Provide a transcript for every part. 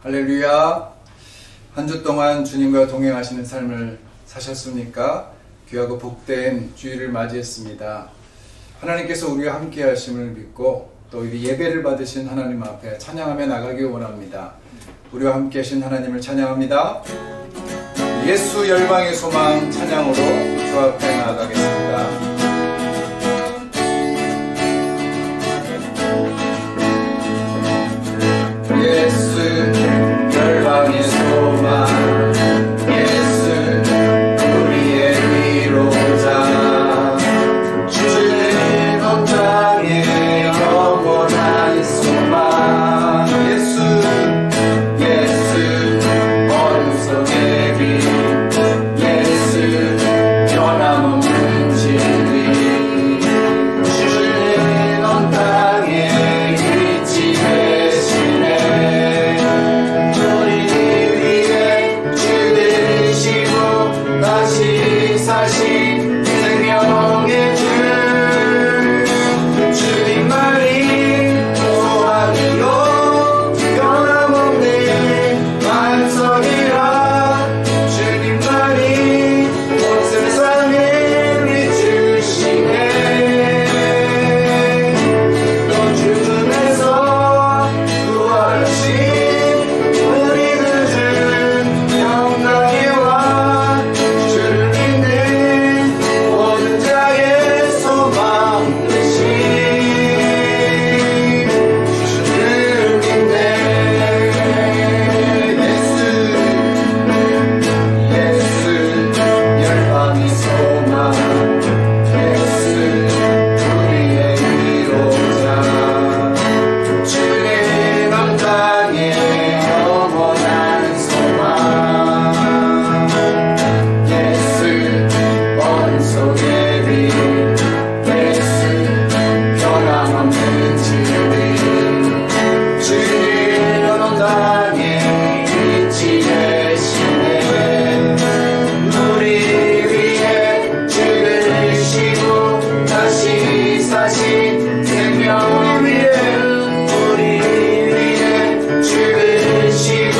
할렐루야. 한 주 동안 주님과 동행하시는 삶을 사셨습니까? 귀하고 복된 주일을 맞이했습니다. 하나님께서 우리와 함께 하심을 믿고 또 이 예배를 받으신 하나님 앞에 찬양하며 나가기 원합니다. 우리와 함께 하신 하나님을 찬양합니다. 예수 열방의 소망 찬양으로 주 앞에 나가겠습니다. 예수 열방의 소망, 예수 우리의 위로자, 주는 온 땅에 영원한 소망. 예수 언성의 빛, 예수 변함없는 진리, 주는 온 땅에 빛이 되시네. 다시 사신 생명의 주, 주님만이 소망이요 변함없는 완성이라. 주님만이 온 세상을 비추시네. 또 죽음에서 부활하신 우리들 주 영광의 왕, 주를 믿는 모든 자의 소망 되신, 주를 믿네. 예수 열방의 소망, 예수 우리의 위로자, 주는 온 땅에 영원한 소망. 예수 원속의 빛, 예수 변함없는 진리, 주는 온 땅에 빛이 되시네. 우리 위해 죽으시고 다시 사신 생명 위에, 우리 위해 죽으시고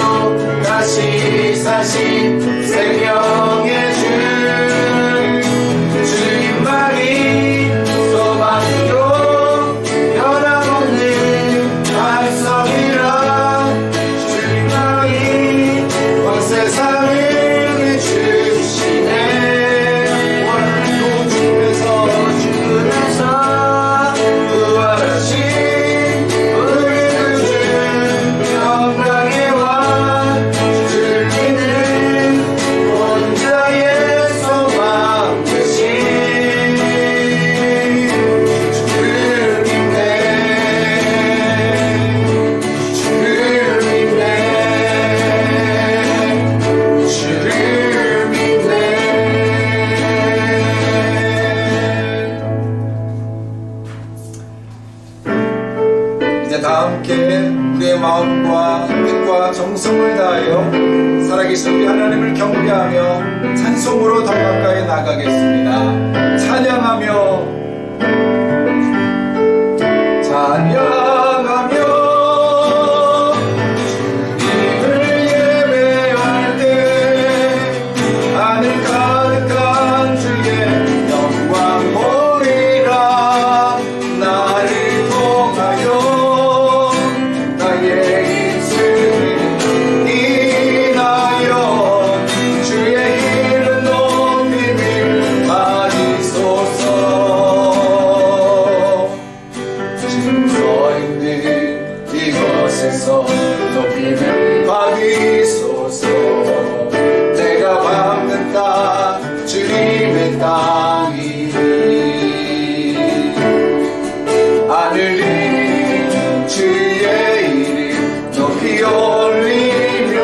다시 사신 생명의 주, 주님만이 소망이요 변함없는 완성이라. 주님만이 온 세상을 비추시네. 오늘도 죽음에서 부활하신 우리들 주 영광의 왕, 주를 믿는 모든 자의 소망 되신, 주를 믿네. 주를 믿네. 주를 믿네. 이제 다 함께 우리의 마음과 뜻과 정성을 다하여 살아계신 우리 하나님을 경배하며 찬송으로 더 가까이 나가겠습니다. 찬양하며 주님을 예배할 때 하늘 가득한 주의 영광 보리라. 나를 통하여 나의 입술을 인하여 주의 이름 높임을 받으소서. 서 있는 이곳에서 높임을 받으소서. 내가 밟는 땅 주님의 땅이니, 하늘이 주의 이름 높이 올리며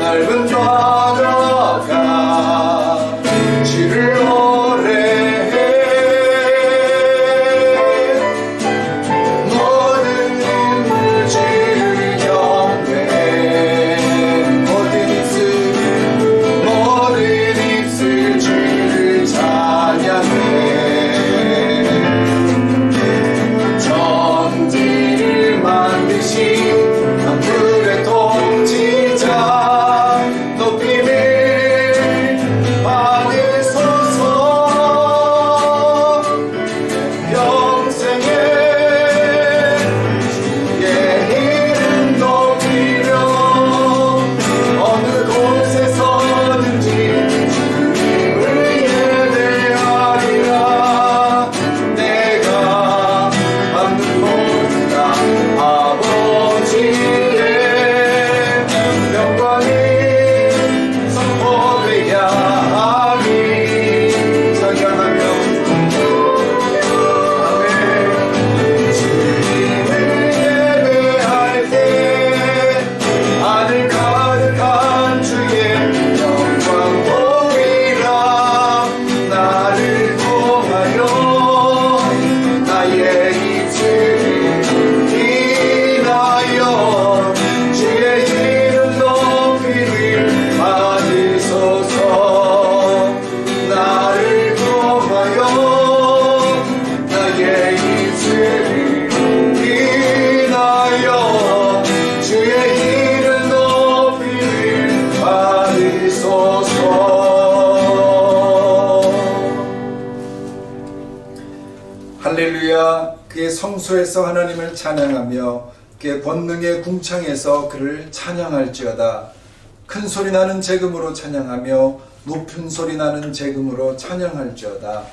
넓은 바다가 주를 노래해. 모든 눈물 주를 주를 인하여 주의 이름 높이를 받으소서. 나를 통하여 나의 입술을 인하여 주의 이름 높이를 받으소서. 할렐루야. 그의 성소에서 하나님을 찬양하며 그의 권능의 궁창에서 그를 찬양할지어다. 큰 소리 나는 재금으로 찬양하며 높은 소리 나는 재금으로 찬양할지어다.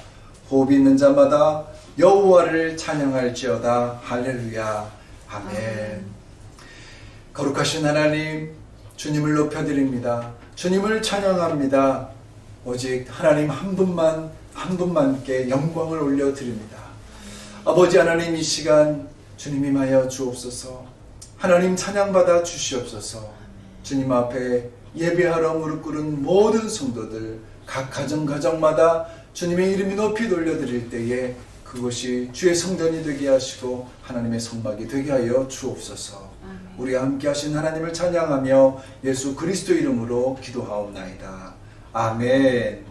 호흡이 있는 자마다 여호와를 찬양할지어다. 할렐루야. 아멘. 거룩하신 하나님, 주님을 높여드립니다. 주님을 찬양합니다. 오직 하나님 한 분만께 영광을 올려드립니다. 아버지 하나님, 이 시간 주님 임하여 주옵소서. 하나님 찬양받아 주시옵소서. 주님 앞에 예배하러 무릎 꿇은 모든 성도들, 각 가정마다 주님의 이름이 높이 돌려드릴 때에 그것이 주의 성전이 되게 하시고 하나님의 성막이 되게 하여 주옵소서. 우리와 함께 하신 하나님을 찬양하며 예수 그리스도 이름으로 기도하옵나이다. 아멘.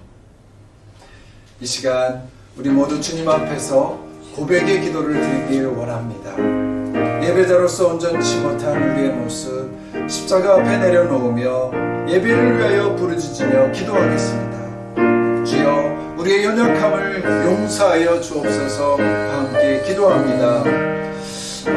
이 시간 우리 모두 주님 앞에서 고백의 기도를 드리길 원합니다. 예배자로서 온전치 못한 우리의 모습 십자가 앞에 내려놓으며 예배를 위하여 부르짖으며 기도하겠습니다. 주여, 우리의 연약함을 용서하여 주옵소서. 함께 기도합니다.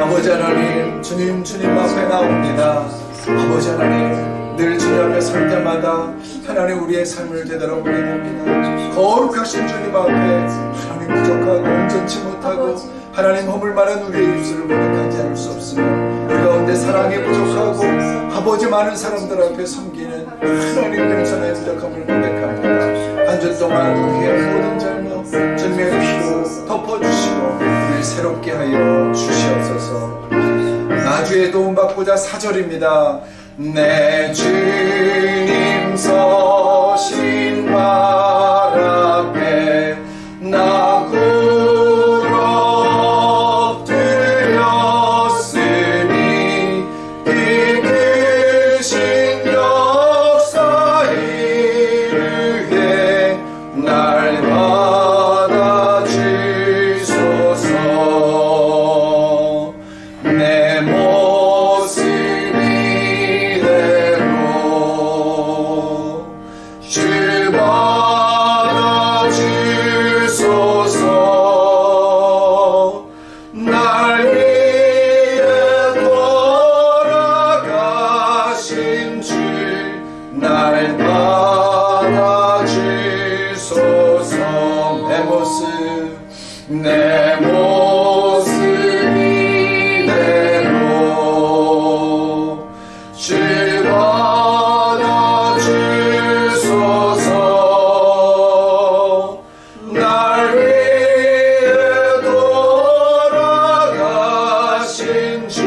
아버지 하나님, 주님 앞에 나옵니다. 아버지 하나님, 늘 주님 앞에 설 때마다 하나님 우리의 삶을 되돌아보게 됩니다. 거룩하신 주님 앞에 하나님 부족하고 온전치 못하고 하나님 허물 많은 우리의 입술을 고백하지 않을 수 없으며 그 가운데 사랑에 부족하고 아버지 많은 사람들 앞에 섬기는 하나님 겸손의 부족함을 고백합니다. 한 주 동안 우리의 모든 잘못 주님의 피로 덮어주시고 우리를 새롭게 하여 주시옵소서. 나주의 도움받고자 4절입니다. 내 주님 서신 발 앞에 나 굴 엎드렸으니 이 크신 역사 이르게 날 받아주소서. 내 모습 내 모습 이대로 주 받아주소서. 날 위해 돌아가신 주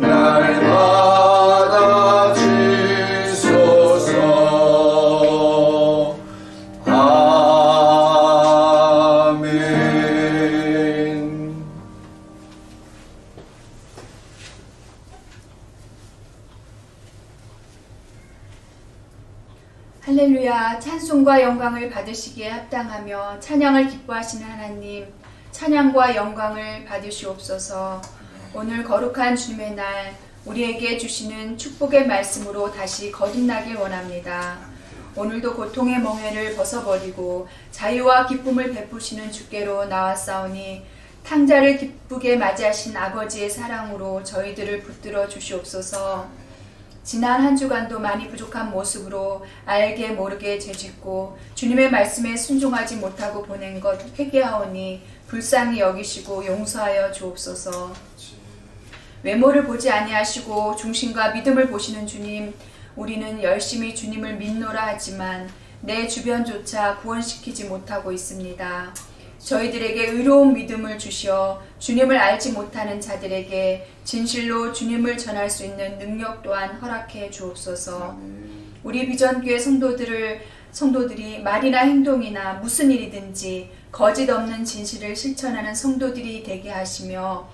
날 받아주소서. 할렐루야. 찬송과 영광을 받으시기에 합당하며 찬양을 기뻐하시는 하나님, 찬양과 영광을 받으시옵소서. 오늘 거룩한 주님의 날 우리에게 주시는 축복의 말씀으로 다시 거듭나길 원합니다. 오늘도 고통의 멍에를 벗어버리고 자유와 기쁨을 베푸시는 주께로 나왔사오니 탕자를 기쁘게 맞이하신 아버지의 사랑으로 저희들을 붙들어 주시옵소서. 지난 한 주간도 많이 부족한 모습으로 알게 모르게 죄짓고 주님의 말씀에 순종하지 못하고 보낸 것 회개하오니 불쌍히 여기시고 용서하여 주옵소서. 외모를 보지 아니하시고 중심과 믿음을 보시는 주님, 우리는 열심히 주님을 믿노라 하지만 내 주변조차 구원시키지 못하고 있습니다. 저희들에게 의로운 믿음을 주시어 주님을 알지 못하는 자들에게 진실로 주님을 전할 수 있는 능력 또한 허락해 주옵소서. 우리 비전교회 성도들이 말이나 행동이나 무슨 일이든지 거짓 없는 진실을 실천하는 성도들이 되게 하시며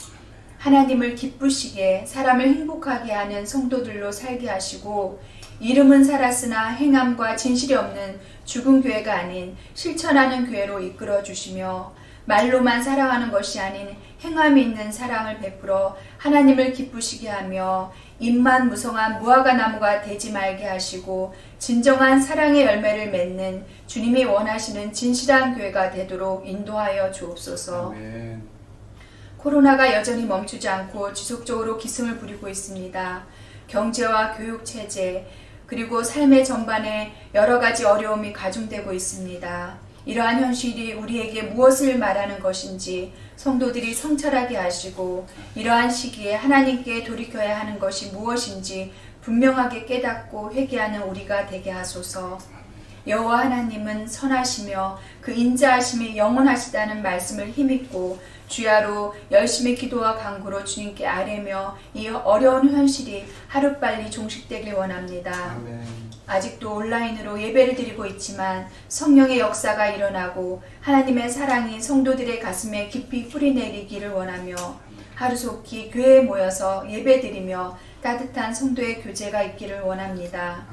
하나님을 기쁘시게 사람을 행복하게 하는 성도들로 살게 하시고 이름은 살았으나 행함과 진실이 없는 죽은 교회가 아닌 실천하는 교회로 이끌어 주시며 말로만 사랑하는 것이 아닌 행함이 있는 사랑을 베풀어 하나님을 기쁘시게 하며 입만 무성한 무화과 나무가 되지 말게 하시고 진정한 사랑의 열매를 맺는 주님이 원하시는 진실한 교회가 되도록 인도하여 주옵소서. 아멘. 코로나가 여전히 멈추지 않고 지속적으로 기승을 부리고 있습니다. 경제와 교육 체제 그리고 삶의 전반에 여러 가지 어려움이 가중되고 있습니다. 이러한 현실이 우리에게 무엇을 말하는 것인지 성도들이 성찰하게 하시고 이러한 시기에 하나님께 돌이켜야 하는 것이 무엇인지 분명하게 깨닫고 회개하는 우리가 되게 하소서. 여호와 하나님은 선하시며 그 인자하심이 영원하시다는 말씀을 힘입고 주야로 열심히 기도와 간구로 주님께 아뢰며 이 어려운 현실이 하루빨리 종식되길 원합니다. 아멘. 아직도 온라인으로 예배를 드리고 있지만 성령의 역사가 일어나고 하나님의 사랑이 성도들의 가슴에 깊이 뿌리내리기를 원하며 하루속히 교회에 모여서 예배 드리며 따뜻한 성도의 교제가 있기를 원합니다.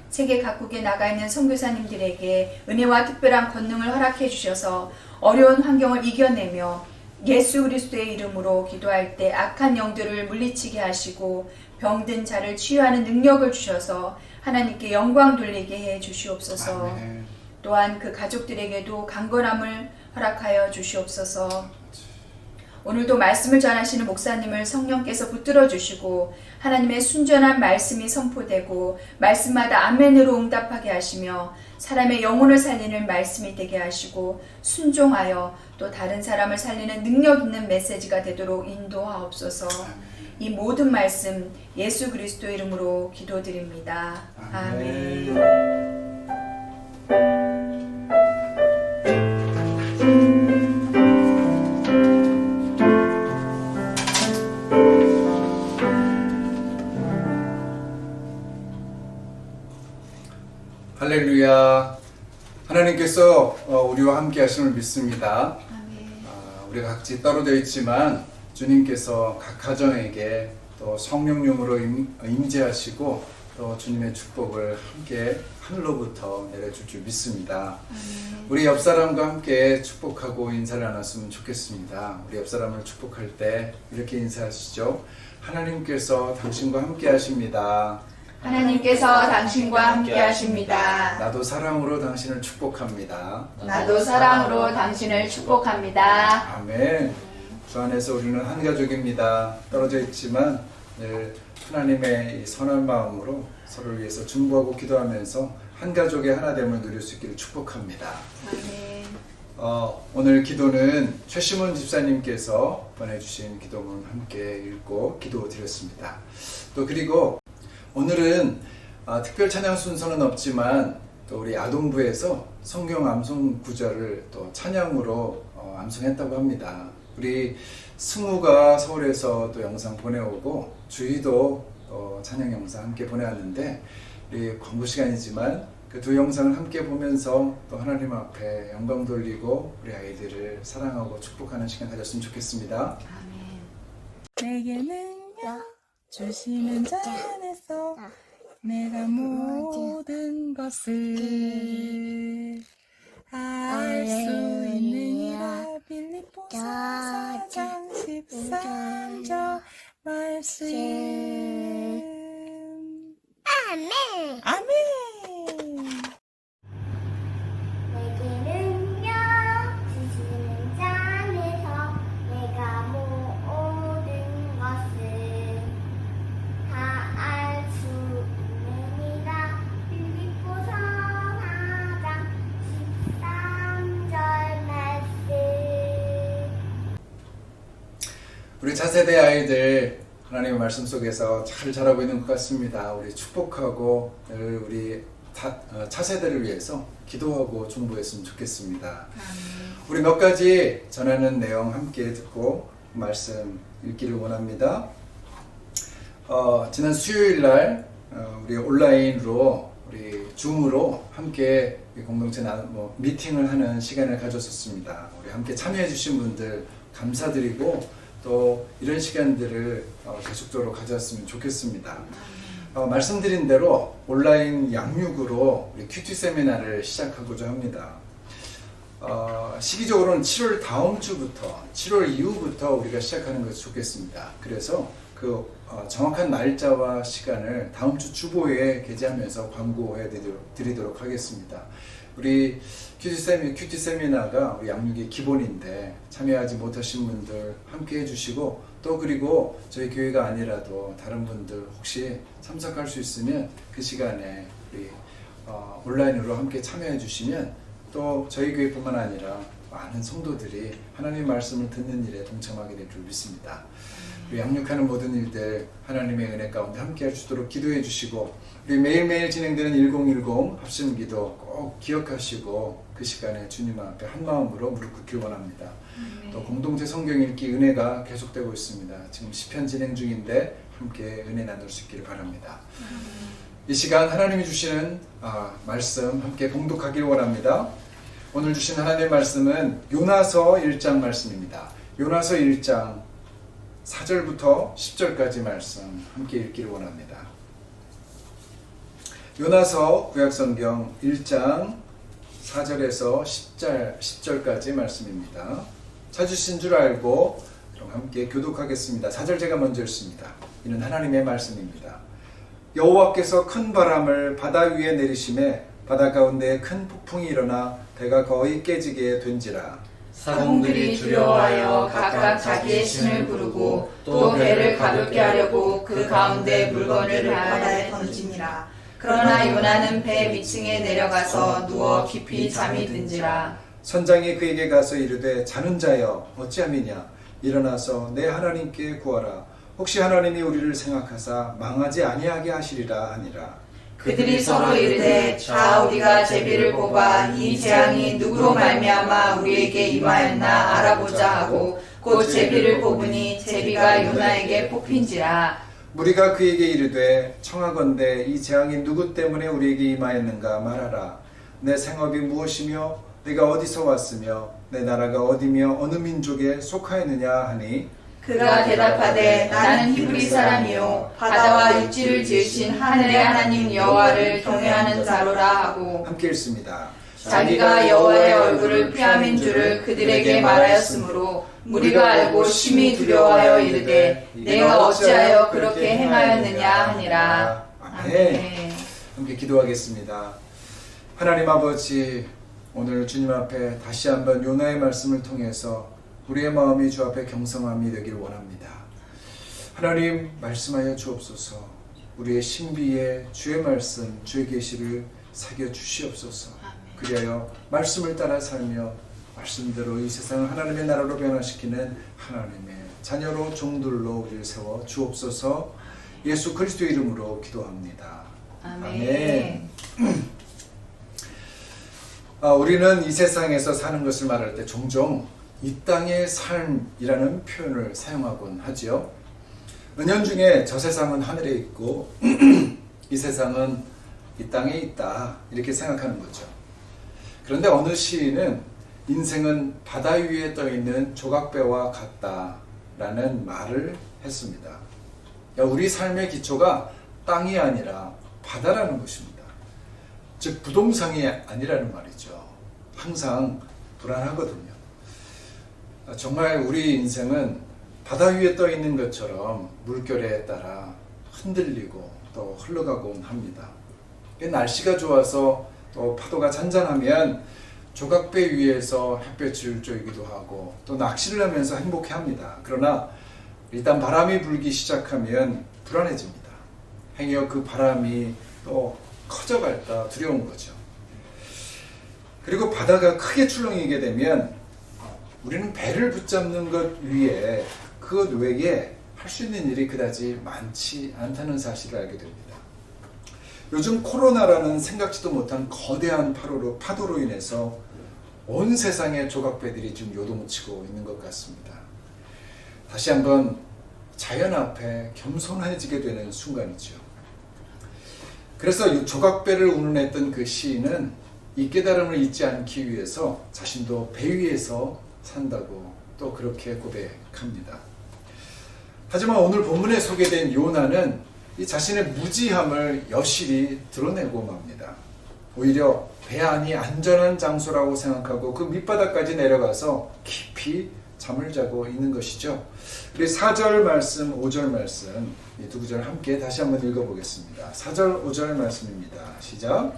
세계 각국에 나가 있는 선교사님들에게 은혜와 특별한 권능을 허락해 주셔서 어려운 환경을 이겨내며 예수 그리스도의 이름으로 기도할 때 악한 영들을 물리치게 하시고 병든 자를 치유하는 능력을 주셔서 하나님께 영광 돌리게 해 주시옵소서. 아멘. 또한 그 가족들에게도 강건함을 허락하여 주시옵소서. 오늘도 말씀을 전하시는 목사님을 성령께서 붙들어 주시고 하나님의 순전한 말씀이 선포되고 말씀마다 아멘으로 응답하게 하시며 사람의 영혼을 살리는 말씀이 되게 하시고 순종하여 또 다른 사람을 살리는 능력 있는 메시지가 되도록 인도하옵소서. 이 모든 말씀 예수 그리스도 이름으로 기도드립니다. 아멘. 할렐루야. 하나님께서 우리와 함께 하심을 믿습니다. 아멘. 우리가 각지 떨어져 있지만 주님께서 각 가정에게 또 성령님으로 임재하시고 또 주님의 축복을 함께 하늘로부터 내려줄 줄 믿습니다. 아멘. 우리 옆 사람과 함께 축복하고 인사를 나눴으면 좋겠습니다. 우리 옆 사람을 축복할 때 이렇게 인사하시죠. 하나님께서 당신과 함께 하십니다. 하나님께서 당신과 함께 하십니다. 나도 사랑으로 당신을 축복합니다. 나도 사랑으로 당신을 축복합니다. 아멘. 주 안에서 우리는 한 가족입니다. 떨어져 있지만 늘 하나님의 이 선한 마음으로 서로를 위해서 중보하고 기도하면서 한 가족의 하나됨을 누릴 수 있기를 축복합니다. 아멘. 오늘 기도는 최시문 집사님께서 보내주신 기도문 함께 읽고 기도 드렸습니다. 또 그리고 오늘은 특별 찬양 순서는 없지만 또 우리 아동부에서 성경 암송 구절을 또 찬양으로 암송했다고 합니다. 우리 승우가 서울에서 또 영상 보내오고 주희도 또 찬양 영상 함께 보내왔는데 우리 광고 시간이지만 그 두 영상을 함께 보면서 또 하나님 앞에 영광 돌리고 우리 아이들을 사랑하고 축복하는 시간 가졌으면 좋겠습니다. 아멘. 내게는요 주시는 자 안에서 내가 모든 것을 알 수 있느니라. 빌립보서 4장 13절 말씀. 아멘. 아멘. 내게는요 주시는 자 안에서 내가 모든 것을 다 알 수 있느니라. 빌립보서 4장 13절 말씀. 우리 차세대 아이들 하나님의 말씀 속에서 잘 자라고 있는 것 같습니다. 우리 축복하고 늘 우리 차세대를 위해서 기도하고 중보했으면 좋겠습니다. 우리 몇 가지 전하는 내용 함께 듣고 말씀 읽기를 원합니다. 지난 수요일 날 우리 온라인으로 우리 줌으로 함께 공동체 미팅을 하는 시간을 가졌었습니다. 우리 함께 참여해 주신 분들 감사드리고 또 이런 시간들을 계속적으로 가졌으면 좋겠습니다. 말씀드린 대로 온라인 양육으로 우리 큐티 세미나를 시작하고자 합니다. 시기적으로는 7월 다음 주부터 7월 이후부터 우리가 시작하는 것이 좋겠습니다. 그래서 그 정확한 날짜와 시간을 다음 주 주보에 게재하면서 광고해 드리도록 하겠습니다. 우리 큐티 세미나가 우리 양육의 기본인데 참여하지 못하신 분들 함께 해주시고 또 그리고 저희 교회가 아니라도 다른 분들 혹시 참석할 수 있으면 그 시간에 우리 온라인으로 함께 참여해 주시면 또 저희 교회뿐만 아니라 많은 성도들이 하나님의 말씀을 듣는 일에 동참하게 될 줄 믿습니다. 우리 양육하는 모든 일들 하나님의 은혜 가운데 함께 할 수 있도록 기도해 주시고 우리 매일매일 진행되는 1010 합심기도 꼭 기억하시고 그 시간에 주님 앞에 한 마음으로 무릎 꿇길 원합니다. 또 공동체 성경 읽기 은혜가 계속되고 있습니다. 지금 시편 진행 중인데 함께 은혜 나눌 수 있기를 바랍니다. 이 시간 하나님이 주시는 말씀 함께 봉독하길 원합니다. 오늘 주신 하나님의 말씀은 요나서 1장 말씀입니다. 요나서 1장 4절부터 10절까지 말씀 함께 읽기를 원합니다. 요나서 구약성경 1장 4절에서 10절까지 말씀입니다. 찾으신 줄 알고 그럼 함께 교독하겠습니다. 4절 제가 먼저 읽습니다. 이는 하나님의 말씀입니다. 여호와께서 큰 바람을 바다 위에 내리심에 바다 가운데 큰 폭풍이 일어나 배가 거의 깨지게 된지라. 사공들이 두려워하여 각각 자기의 신을 부르고 또 배를 가볍게 하려고 그 가운데 물건을 바다에 던지니라. 그러나 요나는 배 위층에 내려가서 누워 깊이 잠이 든지라. 선장이 그에게 가서 이르되 자는 자여 어찌함이냐 일어나서 내 하나님께 구하라. 혹시 하나님이 우리를 생각하사 망하지 아니하게 하시리라 하니라. 그들이 서로 이르되 자 우리가 제비를 뽑아 이 재앙이 누구로 말미암아 우리에게 임하였나 알아보자 하고 곧 제비를 뽑으니 제비가 요나에게 뽑힌지라. 무리가 그에게 이르되 청하건대 이 재앙이 누구 때문에 우리에게 임하였는가 말하라. 내 생업이 무엇이며 내가 어디서 왔으며 내 나라가 어디며 어느 민족에 속하였느냐 하니 그가 대답하되 나는 히브리 사람이요 바다와 육지를 지으신 하늘의 하나님 여호와를 경외하는 자로라 하고 함께 읽습니다. 자기가 여호와의 얼굴을 피함인 줄을 그들에게 말하였으므로 무리가 알고 심히 두려워하여 이르되 내가 어찌하여 그렇게 행하였느냐 하니라. 아멘. 함께 기도하겠습니다. 하나님 아버지, 오늘 주님 앞에 다시 한번 요나의 말씀을 통해서 우리의 마음이 주 앞에 경성함이 되길 원합니다. 하나님 말씀하여 주옵소서. 우리의 신비에 주의 말씀, 주의 계시를 새겨 주시옵소서. 그리하여 말씀을 따라 살며 말씀대로 이 세상을 하나님의 나라로 변화시키는 하나님의 자녀로 종들로 우리를 세워 주옵소서. 예수 그리스도 이름으로 기도합니다. 아멘. 우리는 이 세상에서 사는 것을 말할 때 종종 이 땅의 삶이라는 표현을 사용하곤 하지요. 은연중에 저 세상은 하늘에 있고 이 세상은 이 땅에 있다 이렇게 생각하는 거죠. 그런데 어느 시인은 인생은 바다 위에 떠있는 조각배와 같다라는 말을 했습니다. 우리 삶의 기초가 땅이 아니라 바다라는 것입니다. 즉 부동산이 아니라는 말이죠. 항상 불안하거든요. 정말 우리 인생은 바다 위에 떠 있는 것처럼 물결에 따라 흔들리고 또 흘러가곤 합니다. 날씨가 좋아서 또 파도가 잔잔하면 조각배 위에서 햇볕을 쬐기도 하고 또 낚시를 하면서 행복해합니다. 그러나 일단 바람이 불기 시작하면 불안해집니다. 행여 그 바람이 또 커져갈까 두려운 거죠. 그리고 바다가 크게 출렁이게 되면 우리는 배를 붙잡는 것 위에 그것 외에 할 수 있는 일이 그다지 많지 않다는 사실을 알게 됩니다. 요즘 코로나라는 생각지도 못한 거대한 파도로 인해서 온 세상의 조각배들이 지금 요동치고 있는 것 같습니다. 다시 한번 자연 앞에 겸손해지게 되는 순간이죠. 그래서 조각배를 운운했던 그 시인은 이 깨달음을 잊지 않기 위해서 자신도 배 위에서 산다고 또 그렇게 고백합니다. 하지만 오늘 본문에 소개된 요나는 이 자신의 무지함을 여실히 드러내고 맙니다. 오히려 배 안이 안전한 장소라고 생각하고 그 밑바닥까지 내려가서 깊이 잠을 자고 있는 것이죠. 우리 4절 말씀, 5절 말씀 이 두 구절 함께 다시 한번 읽어보겠습니다. 4절, 5절 말씀입니다. 시작.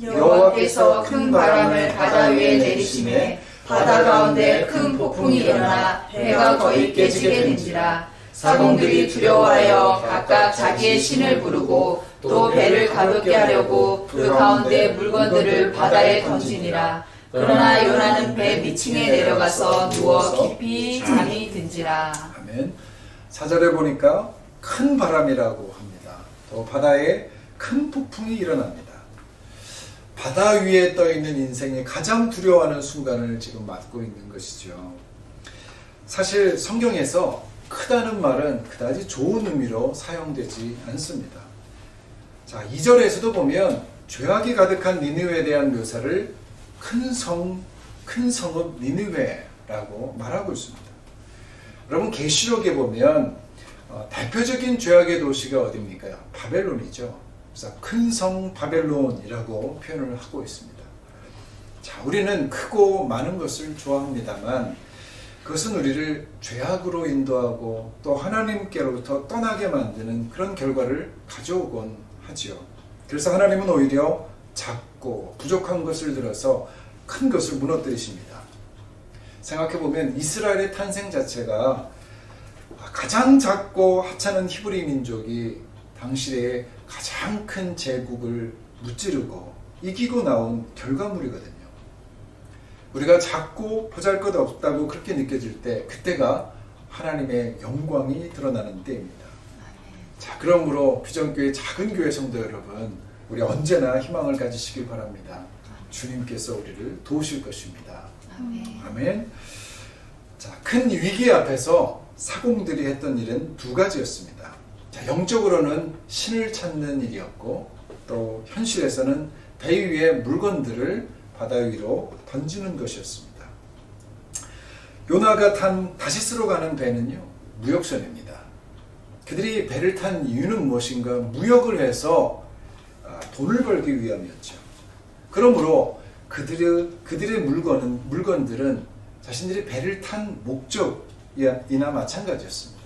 여호와께서 큰 바람을 바다 위에 내리심에 바다 가운데 큰 폭풍이 일어나 배가 거의 깨지게 된지라. 사공들이 두려워하여 각각 자기의 신을 부르고 또 배를 가볍게 하려고 그 가운데 물건들을 바다에 던지니라. 그러나 요나는 배 밑층에 내려가서 누워 깊이 잠이 든지라. 아멘. 4절에 보니까 큰 바람이라고 합니다. 또 바다에 큰 폭풍이 일어납니다. 바다 위에 떠 있는 인생이 가장 두려워하는 순간을 지금 맞고 있는 것이죠. 사실 성경에서 크다는 말은 그다지 좋은 의미로 사용되지 않습니다. 자, 2절에서도 보면 죄악이 가득한 니느웨에 대한 묘사를 큰 성읍 니느웨라고 말하고 있습니다. 여러분 계시록에 보면 대표적인 죄악의 도시가 어디입니까? 바벨론이죠. 그래서 큰 성 바벨론이라고 표현을 하고 있습니다. 자, 우리는 크고 많은 것을 좋아합니다만 그것은 우리를 죄악으로 인도하고 또 하나님께로부터 떠나게 만드는 그런 결과를 가져오곤 하지요. 그래서 하나님은 오히려 작고 부족한 것을 들어서 큰 것을 무너뜨리십니다. 생각해보면 이스라엘의 탄생 자체가 가장 작고 하찮은 히브리 민족이 당시에 가장 큰 제국을 무찌르고 이기고 나온 결과물이거든요. 우리가 작고 보잘것없다고 그렇게 느껴질 때 그때가 하나님의 영광이 드러나는 때입니다. 자, 그러므로 비전교회 작은 교회 성도 여러분, 우리 언제나 희망을 가지시길 바랍니다. 주님께서 우리를 도우실 것입니다. 아멘. 자, 큰 위기 앞에서 사공들이 했던 일은 두 가지였습니다. 자, 영적으로는 신을 찾는 일이었고 또 현실에서는 배 위의 물건들을 바다 위로 던지는 것이었습니다. 요나가 탄 다시스로 가는 배는요, 무역선입니다. 그들이 배를 탄 이유는 무엇인가? 무역을 해서 돈을 벌기 위함이었죠. 그러므로 그들의 물건들은 자신들이 배를 탄 목적이나 마찬가지였습니다.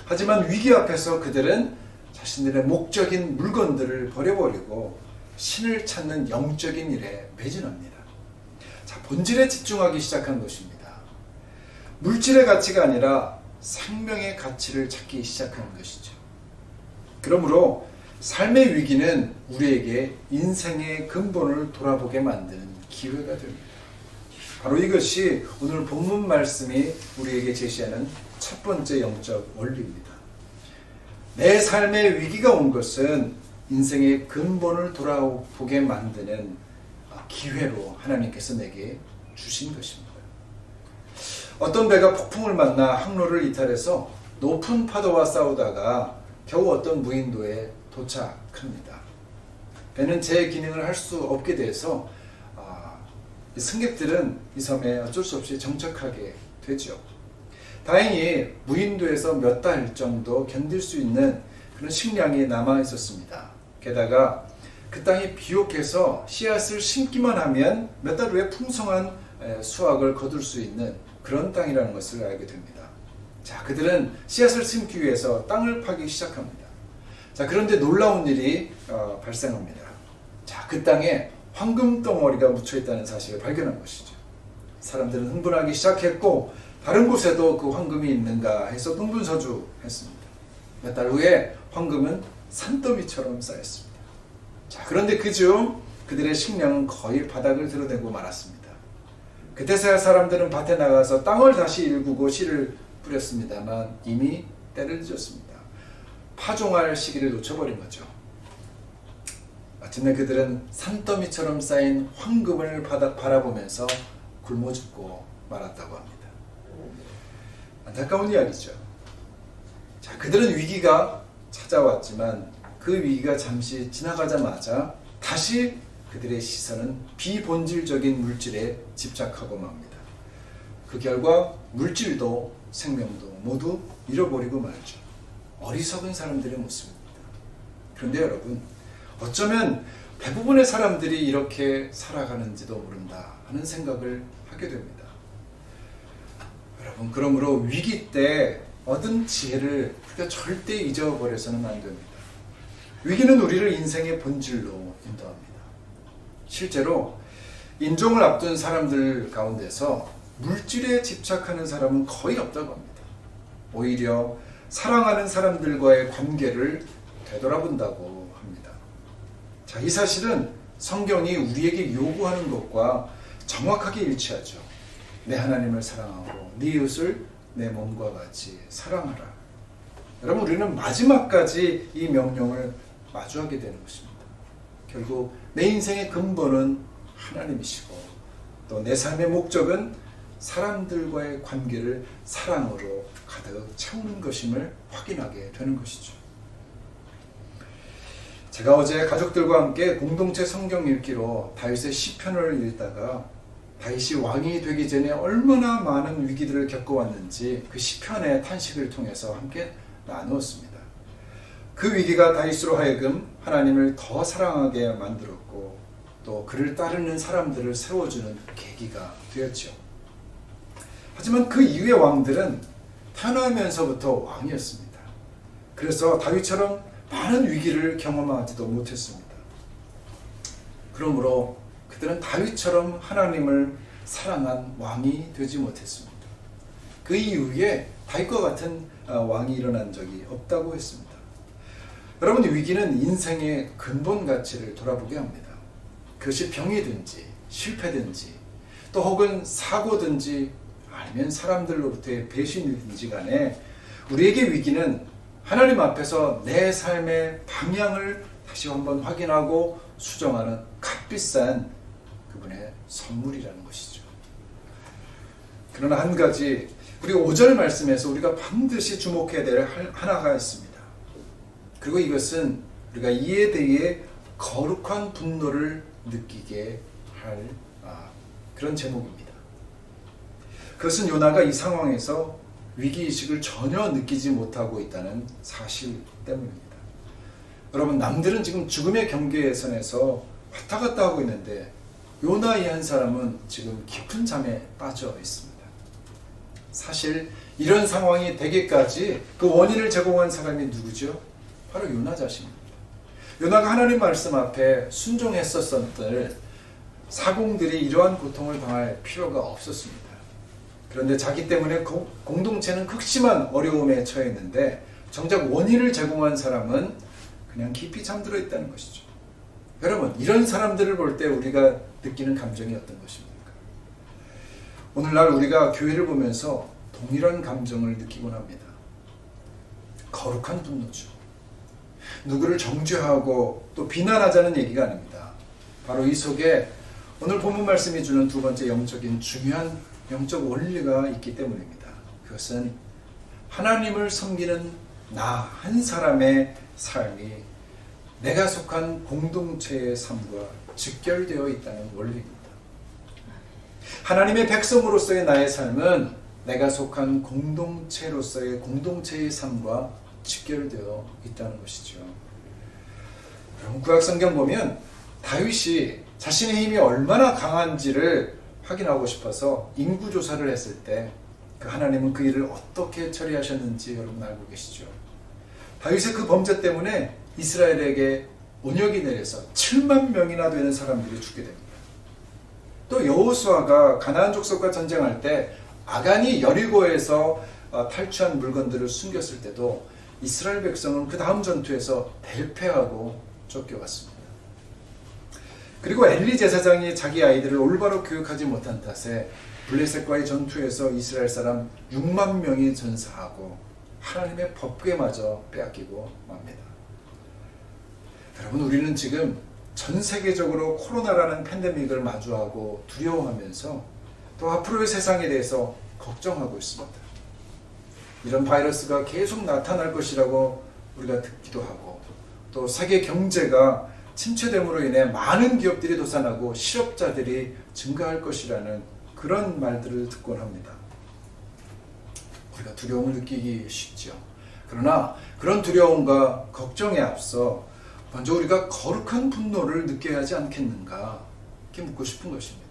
하지만 위기 앞에서 그들은 자신들의 목적인 물건들을 버려버리고 신을 찾는 영적인 일에 매진합니다. 자, 본질에 집중하기 시작한 것입니다. 물질의 가치가 아니라 생명의 가치를 찾기 시작하는 것이죠. 그러므로 삶의 위기는 우리에게 인생의 근본을 돌아보게 만드는 기회가 됩니다. 바로 이것이 오늘 본문 말씀이 우리에게 제시하는 첫 번째 영적 원리입니다. 내 삶의 위기가 온 것은 인생의 근본을 돌아보게 만드는 기회로 하나님께서 내게 주신 것입니다. 어떤 배가 폭풍을 만나 항로를 이탈해서 높은 파도와 싸우다가 겨우 어떤 무인도에 도착합니다. 배는 제 기능을 할 수 없게 돼서 승객들은 이 섬에 어쩔 수 없이 정착하게 되죠. 다행히 무인도에서 몇 달 정도 견딜 수 있는 그런 식량이 남아 있었습니다. 게다가 그 땅이 비옥해서 씨앗을 심기만 하면 몇 달 후에 풍성한 수확을 거둘 수 있는 그런 땅이라는 것을 알게 됩니다. 자, 그들은 씨앗을 심기 위해서 땅을 파기 시작합니다. 자, 그런데 놀라운 일이 발생합니다. 자, 그 땅에 황금 덩어리가 묻혀 있다는 사실을 발견한 것이죠. 사람들은 흥분하기 시작했고 다른 곳에도 그 황금이 있는가 해서 동분서주했습니다. 몇 달 후에 황금은 산더미처럼 쌓였습니다. 자, 그런데 그중 그들의 식량은 거의 바닥을 드러내고 말았습니다. 그때서야 사람들은 밭에 나가서 땅을 다시 일구고 씨를 뿌렸습니다만 이미 때를 늦었습니다. 파종할 시기를 놓쳐버린 거죠. 마침내 그들은 산더미처럼 쌓인 황금을 바라보면서 굶어 죽고 말았다고 합니다. 안타까운 이야기죠. 자, 그들은 위기가 찾아왔지만 그 위기가 잠시 지나가자마자 다시 그들의 시선은 비본질적인 물질에 집착하고 맙니다. 그 결과 물질도 생명도 모두 잃어버리고 말죠. 어리석은 사람들의 모습입니다. 그런데 여러분, 어쩌면 대부분의 사람들이 이렇게 살아가는지도 모른다 하는 생각을 하게 됩니다. 여러분, 그러므로 위기 때 얻은 지혜를 우리가 절대 잊어버려서는 안 됩니다. 위기는 우리를 인생의 본질로 인도합니다. 실제로 인종을 앞둔 사람들 가운데서 물질에 집착하는 사람은 거의 없다고 합니다. 오히려 사랑하는 사람들과의 관계를 되돌아본다고 합니다. 자, 이 사실은 성경이 우리에게 요구하는 것과 정확하게 일치하죠. 내 하나님을 사랑하고 네 이웃을 내 몸과 같이 사랑하라. 여러분, 우리는 마지막까지 이 명령을 마주하게 되는 것입니다. 결국 내 인생의 근본은 하나님이시고 또 내 삶의 목적은 사람들과의 관계를 사랑으로 가득 채우는 것임을 확인하게 되는 것이죠. 제가 어제 가족들과 함께 공동체 성경 읽기로 다윗의 시편을 읽다가 다윗이 왕이 되기 전에 얼마나 많은 위기들을 겪어왔는지 그 시편의 탄식을 통해서 함께 나누었습니다. 그 위기가 다윗으로 하여금 하나님을 더 사랑하게 만들었고 또 그를 따르는 사람들을 세워주는 계기가 되었죠. 하지만 그 이후의 왕들은 태어나면서부터 왕이었습니다. 그래서 다윗처럼 많은 위기를 경험하지도 못했습니다. 그러므로 그들은 다윗처럼 하나님을 사랑한 왕이 되지 못했습니다. 그 이후에 다윗과 같은 왕이 일어난 적이 없다고 했습니다. 여러분, 위기는 인생의 근본 가치를 돌아보게 합니다. 그것이 병이든지 실패든지 또 혹은 사고든지 아니면 사람들로부터의 배신이든지 간에 우리에게 위기는 하나님 앞에서 내 삶의 방향을 다시 한번 확인하고 수정하는 값비싼 그분의 선물이라는 것이죠. 그러나 한 가지 우리 5절 말씀에서 우리가 반드시 주목해야 될 하나가 있습니다. 그리고 이것은 우리가 이에 대해 거룩한 분노를 느끼게 할 그런 제목입니다. 그것은 요나가 이 상황에서 위기의식을 전혀 느끼지 못하고 있다는 사실 때문입니다. 여러분, 남들은 지금 죽음의 경계선에서 왔다 갔다 하고 있는데 요나 이 한 사람은 지금 깊은 잠에 빠져 있습니다. 사실 이런 상황이 되기까지 그 원인을 제공한 사람이 누구죠? 바로 요나 자신입니다. 요나가 하나님 말씀 앞에 순종했었을 사공들이 이러한 고통을 당할 필요가 없었습니다. 그런데 자기 때문에 공동체는 극심한 어려움에 처했는데 정작 원인을 제공한 사람은 그냥 깊이 잠들어 있다는 것이죠. 여러분, 이런 사람들을 볼 때 우리가 느끼는 감정이 어떤 것입니까? 오늘날 우리가 교회를 보면서 동일한 감정을 느끼곤 합니다. 거룩한 분노죠. 누구를 정죄하고 또 비난하자는 얘기가 아닙니다. 바로 이 속에 오늘 본문 말씀이 주는 두 번째 영적인 중요한 영적 원리가 있기 때문입니다. 그것은 하나님을 섬기는 나 한 사람의 삶이 내가 속한 공동체의 삶과 직결되어 있다는 원리입니다. 하나님의 백성으로서의 나의 삶은 내가 속한 공동체의 삶과 직결되어 있다는 것이죠. 여러분, 구약 성경 보면 다윗이 자신의 힘이 얼마나 강한지를 확인하고 싶어서 인구조사를 했을 때 그 하나님은 그 일을 어떻게 처리하셨는지 여러분 알고 계시죠? 다윗의 그 범죄 때문에 이스라엘에게 온역이 내려서 7만 명이나 되는 사람들이 죽게 됩니다. 또 여호수아가 가나안 족속과 전쟁할 때 아간이 여리고에서 탈취한 물건들을 숨겼을 때도 이스라엘 백성은 그 다음 전투에서 대패하고 쫓겨갔습니다. 그리고 엘리 제사장이 자기 아이들을 올바로 교육하지 못한 탓에 블레셋과의 전투에서 이스라엘 사람 6만 명이 전사하고 하나님의 법궤마저 빼앗기고 맙니다. 여러분, 우리는 지금 전 세계적으로 코로나라는 팬데믹을 마주하고 두려워하면서 또 앞으로의 세상에 대해서 걱정하고 있습니다. 이런 바이러스가 계속 나타날 것이라고 우리가 듣기도 하고 또 세계 경제가 침체됨으로 인해 많은 기업들이 도산하고 실업자들이 증가할 것이라는 그런 말들을 듣곤 합니다. 우리가 두려움을 느끼기 쉽죠. 그러나 그런 두려움과 걱정에 앞서 먼저 우리가 거룩한 분노를 느껴야 하지 않겠는가, 이렇게 묻고 싶은 것입니다.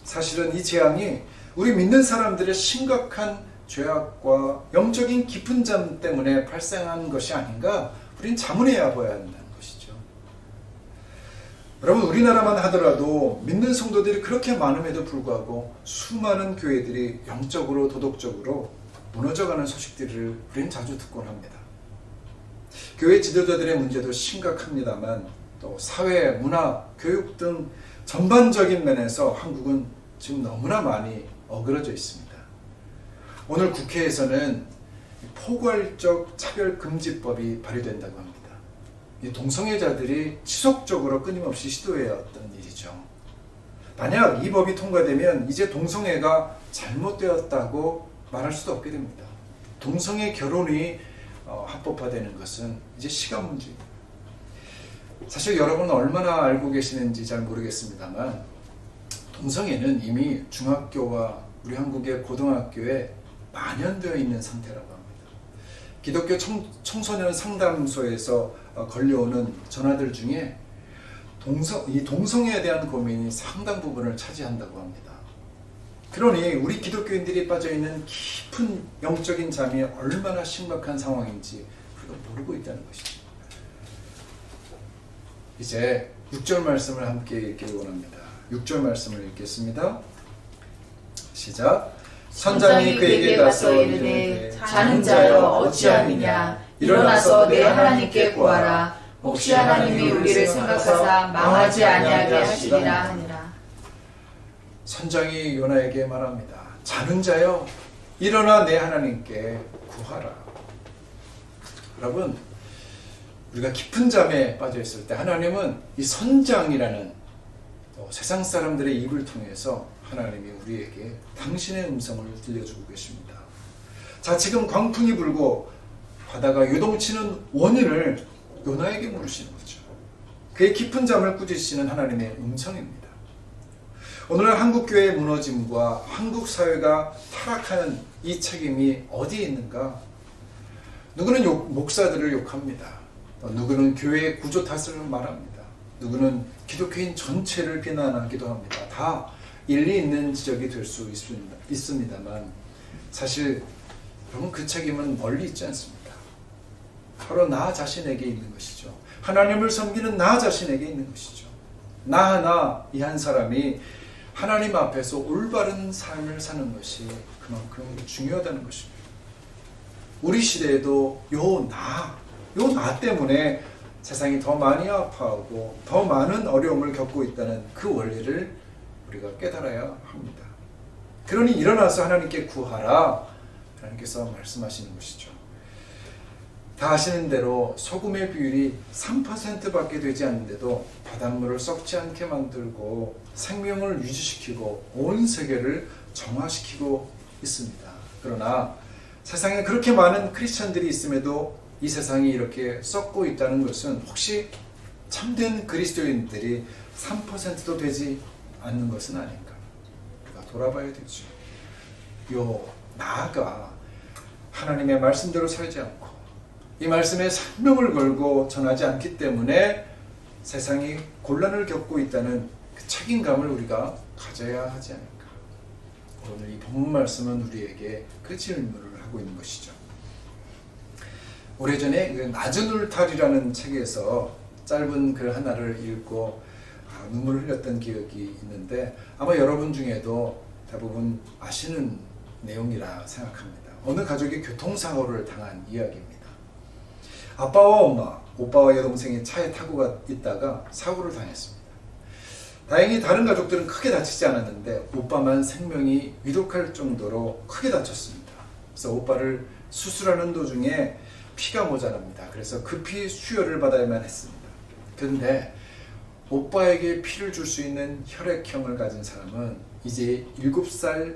사실은 이 재앙이 우리 믿는 사람들의 심각한 죄악과 영적인 깊은 잠 때문에 발생한 것이 아닌가, 우린 자문해야 봐야 한다는 것이죠. 여러분, 우리나라만 하더라도 믿는 성도들이 그렇게 많음에도 불구하고 수많은 교회들이 영적으로 도덕적으로 무너져가는 소식들을 우리는 자주 듣곤 합니다. 교회 지도자들의 문제도 심각합니다만 또 사회, 문화, 교육 등 전반적인 면에서 한국은 지금 너무나 많이 어그러져 있습니다. 오늘 국회에서는 포괄적 차별금지법이 발의된다고 합니다. 이 동성애자들이 지속적으로 끊임없이 시도해왔던 일이죠. 만약 이 법이 통과되면 이제 동성애가 잘못되었다고 말할 수도 없게 됩니다. 동성애 결혼이 합법화되는 것은 이제 시간 문제입니다. 사실 여러분은 얼마나 알고 계시는지 잘 모르겠습니다만 동성애는 이미 중학교와 우리 한국의 고등학교에 만연되어 있는 상태라고 합니다. 기독교 청소년 상담소에서 걸려오는 전화들 중에 이 동성애에 대한 고민이 상당 부분을 차지한다고 합니다. 그러니 우리 기독교인들이 빠져있는 깊은 영적인 잠이 얼마나 심각한 상황인지 우리가 모르고 있다는 것이죠. 이제 6절 말씀을 함께 읽기를 원합니다. 6절 말씀을 읽겠습니다. 시작. 선장이 그에게 가서 이르되 자는 자여 어찌함이냐, 일어나서 내 하나님께 구하라. 혹시 하나님이 우리를 생각하사 망하지 아니하게 하시리라 하니라. 선장이 요나에게 말합니다. 자는 자여, 일어나 내 하나님께 구하라. 여러분, 우리가 깊은 잠에 빠져 있을 때 하나님은 이 선장이라는 세상 사람들의 입을 통해서 하나님이 우리에게 당신의 음성을 들려주고 계십니다. 자, 지금 광풍이 불고 바다가 요동치는 원인을 요나에게 물으시는 거죠. 그의 깊은 잠을 꾸짖으시는 하나님의 음성입니다. 오늘 한국교회의 무너짐과 한국 사회가 타락하는 이 책임이 어디에 있는가? 누구는 목사들을 욕합니다. 누구는 교회의 구조 탓을 말합니다. 누구는 기독교인 전체를 비난하기도 합니다. 다 일리 있는 지적이 될 수 있습니다만 사실 여러분, 그 책임은 멀리 있지 않습니다. 바로 나 자신에게 있는 것이죠. 하나님을 섬기는 나 자신에게 있는 것이죠. 나 하나, 이 한 사람이 하나님 앞에서 올바른 삶을 사는 것이 그만큼 중요하다는 것입니다. 우리 시대에도 요 나 때문에 세상이 더 많이 아파하고 더 많은 어려움을 겪고 있다는 그 원리를 우리가 깨달아야 합니다. 그러니 일어나서 하나님께 구하라, 하나님께서 말씀하시는 것이죠. 다 아시는 대로 소금의 비율이 3%밖에 되지 않는데도 바닷물을 썩지 않게 만들고 생명을 유지시키고 온 세계를 정화시키고 있습니다. 그러나 세상에 그렇게 많은 크리스천들이 있음에도 이 세상이 이렇게 썩고 있다는 것은 혹시 참된 그리스도인들이 3%도 되지 않는 것은 아닌가? 우리가 돌아봐야 되죠. 나아가 하나님의 말씀대로 살지 않고 이 말씀에 생명을 걸고 전하지 않기 때문에 세상이 곤란을 겪고 있다는 그 책임감을 우리가 가져야 하지 않을까. 오늘 이 본문 말씀은 우리에게 그 질문을 하고 있는 것이죠. 오래전에 그 낮은 울타리라는 책에서 짧은 글 하나를 읽고 눈물을 흘렸던 기억이 있는데 아마 여러분 중에도 대부분 아시는 내용이라 생각합니다. 어느 가족이 교통사고를 당한 이야기입니다. 아빠와 엄마, 오빠와 여동생이 차에 타고 있다가 사고를 당했습니다. 다행히 다른 가족들은 크게 다치지 않았는데 오빠만 생명이 위독할 정도로 크게 다쳤습니다. 그래서 오빠를 수술하는 도중에 피가 모자랍니다. 그래서 급히 수혈을 받아야만 했습니다. 그런데 오빠에게 피를 줄 수 있는 혈액형을 가진 사람은 이제 7살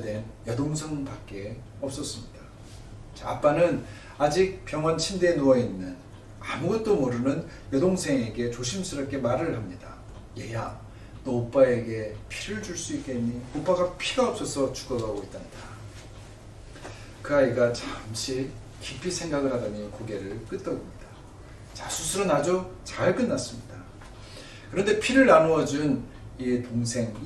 된 여동생밖에 없었습니다. 자, 아빠는 아직 병원 침대에 누워있는 아무것도 모르는 여동생에게 조심스럽게 말을 합니다. 얘야, 너 오빠에게 피를 줄 수 있겠니? 오빠가 피가 없어서 죽어가고 있단다. 그 아이가 잠시 깊이 생각을 하더니 고개를 끄덕입니다. 자, 수술은 아주 잘 끝났습니다. 그런데 피를 나누어 준 이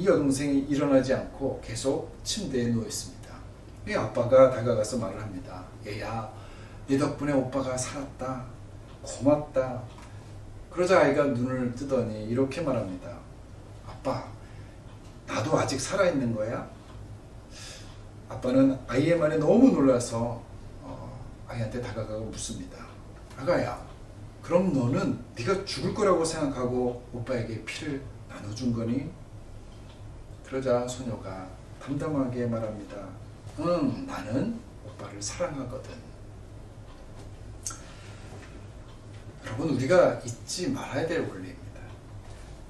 여동생이 일어나지 않고 계속 침대에 누워 있습니다. 이 아빠가 다가가서 말을 합니다. 얘야, 네 덕분에 오빠가 살았다. 고맙다. 그러자 아이가 눈을 뜨더니 이렇게 말합니다. 아빠, 나도 아직 살아있는 거야? 아빠는 아이의 말에 너무 놀라서 아이한테 다가가고 묻습니다. 아가야, 그럼 너는 네가 죽을 거라고 생각하고 오빠에게 피를 나눠준 거니? 그러자 소녀가 담담하게 말합니다. 응, 나는 오빠를 사랑하거든. 여러분, 우리가 잊지 말아야 될 원리입니다.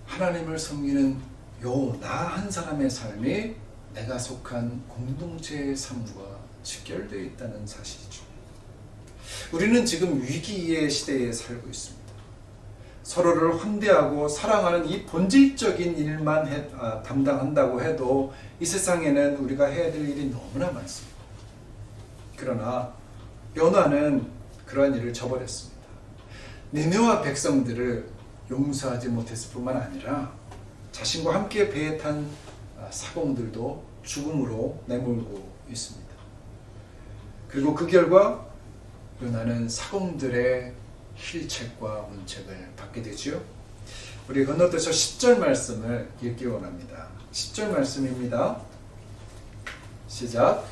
하나님을 섬기는 요 나 한 사람의 삶이 내가 속한 공동체의 삶과 직결되어 있다는 사실이죠. 우리는 지금 위기의 시대에 살고 있습니다. 서로를 환대하고 사랑하는 이 본질적인 일만 담당한다고 해도 이 세상에는 우리가 해야 될 일이 너무나 많습니다. 그러나 요나는 그러한 일을 저버렸습니다. 니느웨 백성들을 용서하지 못했을 뿐만 아니라 자신과 함께 배에 탄 사공들도 죽음으로 내몰고 있습니다. 그리고 그 결과 요나는 사공들의 힐책과 문책을 받게 되죠. 우리 건너뛰어서 10절 말씀을 읽기 원합니다. 10절 말씀입니다. 시작.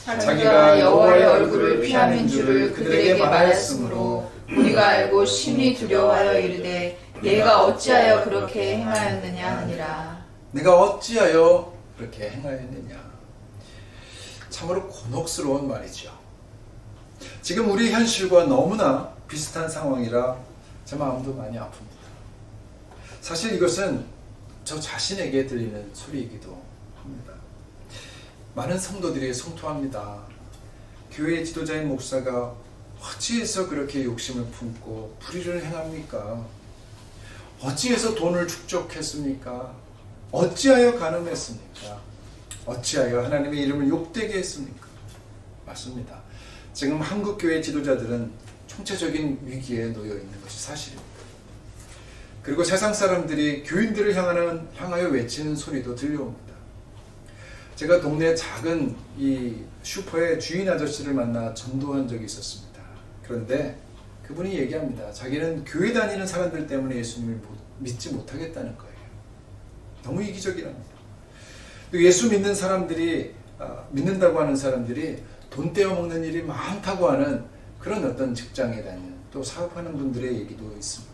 자기가 여호와의 얼굴을 피하는 줄을 그들에게 말하였으므로 우리가 알고 심히 두려워하여 이르되 내가 어찌하여 그렇게 행하였느냐 하니라. 내가 어찌하여 그렇게 행하였느냐. 참으로 곤혹스러운 말이죠. 지금 우리 현실과 너무나 비슷한 상황이라 제 마음도 많이 아픕니다. 사실 이것은 저 자신에게 들리는 소리이기도 합니다. 많은 성도들이 성토합니다. 교회 지도자인 목사가 어찌해서 그렇게 욕심을 품고 불의를 행합니까? 어찌해서 돈을 축적했습니까? 어찌하여 가늠했습니까? 어찌하여 하나님의 이름을 욕되게 했습니까? 맞습니다. 지금 한국교회 지도자들은 총체적인 위기에 놓여 있는 것이 사실입니다. 그리고 세상 사람들이 교인들을 향하여 외치는 소리도 들려옵니다. 제가 동네 작은 이 슈퍼의 주인 아저씨를 만나 전도한 적이 있었습니다. 그런데 그분이 얘기합니다. 자기는 교회 다니는 사람들 때문에 예수님을 믿지 못하겠다는 거예요. 너무 이기적이랍니다. 또 예수 믿는 사람들이 믿는다고 하는 사람들이 돈 떼어먹는 일이 많다고 하는 그런 어떤 직장에 다니는 또 사업하는 분들의 얘기도 있습니다.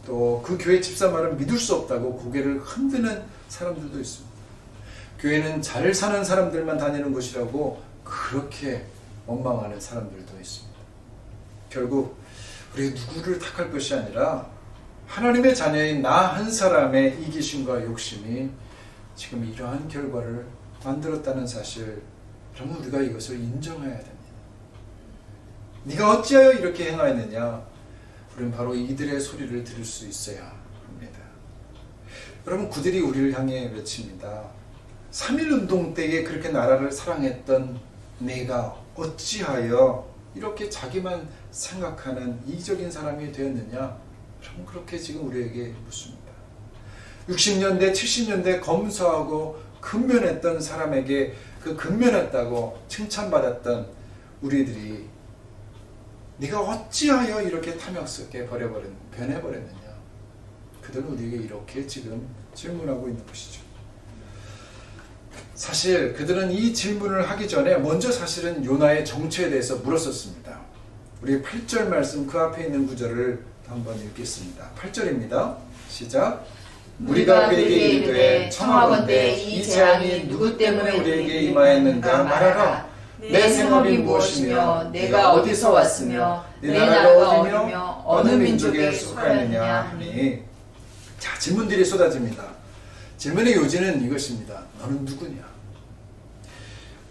또 그 교회 집사 말은 믿을 수 없다고 고개를 흔드는 사람들도 있습니다. 교회는 잘 사는 사람들만 다니는 곳이라고 그렇게 원망하는 사람들도 있습니다. 결국 우리 누구를 탓할 것이 아니라 하나님의 자녀인 나 한 사람의 이기심과 욕심이 지금 이러한 결과를 만들었다는 사실, 그러면 우리가 이것을 인정해야 됩니다. 네가 어찌하여 이렇게 행하였느냐? 우리는 바로 이들의 소리를 들을 수 있어야 합니다. 여러분, 그들이 우리를 향해 외칩니다. 3.1운동 때에 그렇게 나라를 사랑했던 내가 어찌하여 이렇게 자기만 생각하는 이기적인 사람이 되었느냐? 그럼 그렇게 지금 우리에게 묻습니다. 60년대, 70년대 검소하고 근면했던 사람에게 그 근면했다고 칭찬받았던 우리들이 네가 어찌하여 이렇게 탐욕스럽게 변해버렸느냐? 그들은 우리에게 이렇게 지금 질문하고 있는 것이죠. 사실 그들은 이 질문을 하기 전에 먼저 사실은 요나의 정체에 대해서 물었었습니다. 우리 8절 말씀 그 앞에 있는 구절을 한번 읽겠습니다. 8절입니다. 시작. 우리가 그에게 이르되 청하건대 이 재앙이 누구 때문에 우리에게 임하였는가 말하라. 내 생업이 무엇이며 내가 어디서 왔으며 내 나라가 어디며 어느 민족에 속하느냐 하니. 자, 질문들이 쏟아집니다. 질문의 요지는 이것입니다. 너는 누구냐?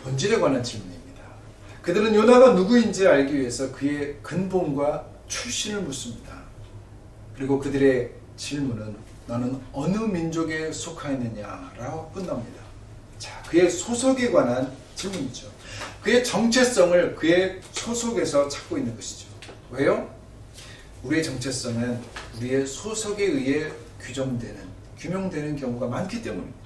본질에 관한 질문입니다. 그들은 요나가 누구인지 알기 위해서 그의 근본과 출신을 묻습니다. 그리고 그들의 질문은 너는 어느 민족에 속하였느냐라고 끝납니다. 자, 그의 소속에 관한 질문이죠. 그의 정체성을 그의 소속에서 찾고 있는 것이죠. 왜요? 우리의 정체성은 우리의 소속에 의해 규명되는 경우가 많기 때문입니다.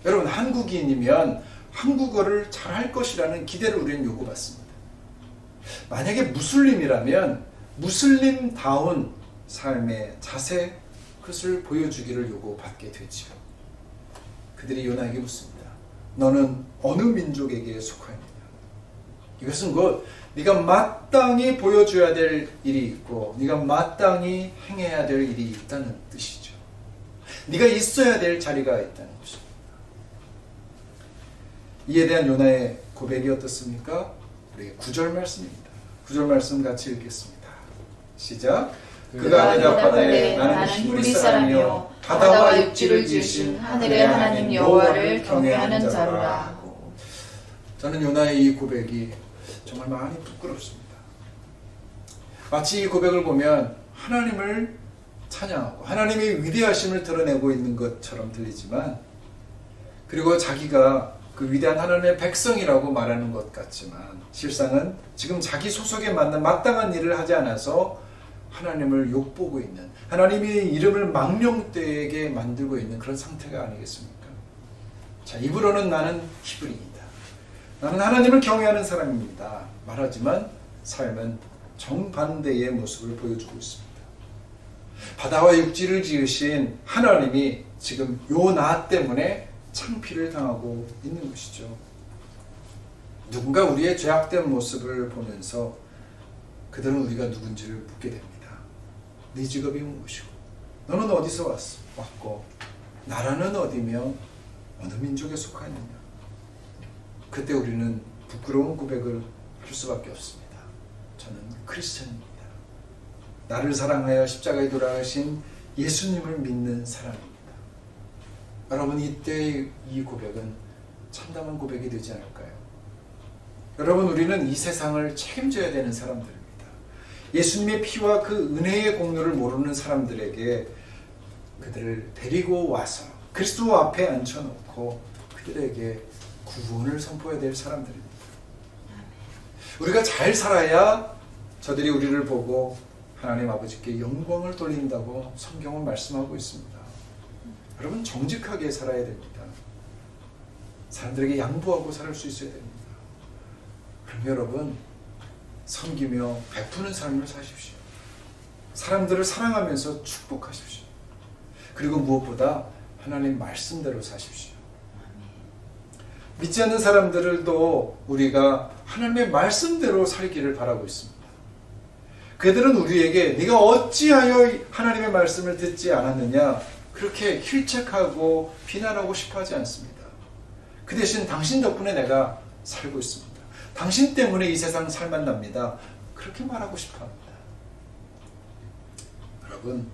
여러분, 한국인이면 한국어를 잘할 것이라는 기대를 우리는 요구받습니다. 만약에 무슬림이라면 무슬림다운 삶의 자세, 그것을 보여주기를 요구받게 되지요. 그들이 요나에게 묻습니다. 너는 어느 민족에게 속하느냐? 이것은 곧 네가 마땅히 보여줘야 될 일이 있고 네가 마땅히 행해야 될 일이 있다는 뜻이죠. 네가 있어야 될 자리가 있다는 것입니다. 이에 대한 요나의 고백이 어떻습니까? 우리 9절 말씀입니다. 9절 말씀 같이 읽겠습니다. 시작. 그가 대답하되 나는 히브리 사람이요 바다와 육지를 지으신 하늘의 하나님 여호와를 경외하는 자로라. 저는 요나의 이 고백이 정말 많이 부끄럽습니다. 마치 이 고백을 보면 하나님을 찬양하고 하나님의 위대하심을 드러내고 있는 것처럼 들리지만, 그리고 자기가 그 위대한 하나님의 백성이라고 말하는 것 같지만 실상은 지금 자기 소속에 맞는 마땅한 일을 하지 않아서 하나님을 욕보고 있는, 하나님의 이름을 망령되게 만들고 있는 그런 상태가 아니겠습니까? 자, 입으로는 나는 히브리이다, 나는 하나님을 경외하는 사람입니다 말하지만 삶은 정반대의 모습을 보여주고 있습니다. 바다와 육지를 지으신 하나님이 지금 요나 때문에 창피를 당하고 있는 것이죠. 누군가 우리의 죄악된 모습을 보면서 그들은 우리가 누군지를 묻게 됩니다. 네 직업이 무엇이고 너는 어디서 왔고 나라는 어디며 어느 민족에 속하느냐. 그때 우리는 부끄러운 고백을 할 수밖에 없습니다. 저는 크리스천입니다. 나를 사랑하여 십자가에 돌아가신 예수님을 믿는 사람입니다. 여러분, 이때 이 고백은 참담한 고백이 되지 않을까요? 여러분, 우리는 이 세상을 책임져야 되는 사람들입니다. 예수님의 피와 그 은혜의 공로를 모르는 사람들에게 그들을 데리고 와서 그리스도 앞에 앉혀놓고 그들에게 구원을 선포해야 될 사람들입니다. 우리가 잘 살아야 저들이 우리를 보고 하나님 아버지께 영광을 돌린다고 성경은 말씀하고 있습니다. 여러분, 정직하게 살아야 됩니다. 사람들에게 양보하고 살 수 있어야 됩니다. 그럼 여러분, 섬기며 베푸는 삶을 사십시오. 사람들을 사랑하면서 축복하십시오. 그리고 무엇보다 하나님 말씀대로 사십시오. 믿지 않는 사람들도 우리가 하나님의 말씀대로 살기를 바라고 있습니다. 그들은 우리에게 네가 어찌하여 하나님의 말씀을 듣지 않았느냐 그렇게 힐책하고 비난하고 싶어하지 않습니다. 그 대신 당신 덕분에 내가 살고 있습니다. 당신 때문에 이 세상 살만납니다. 그렇게 말하고 싶어합니다. 여러분,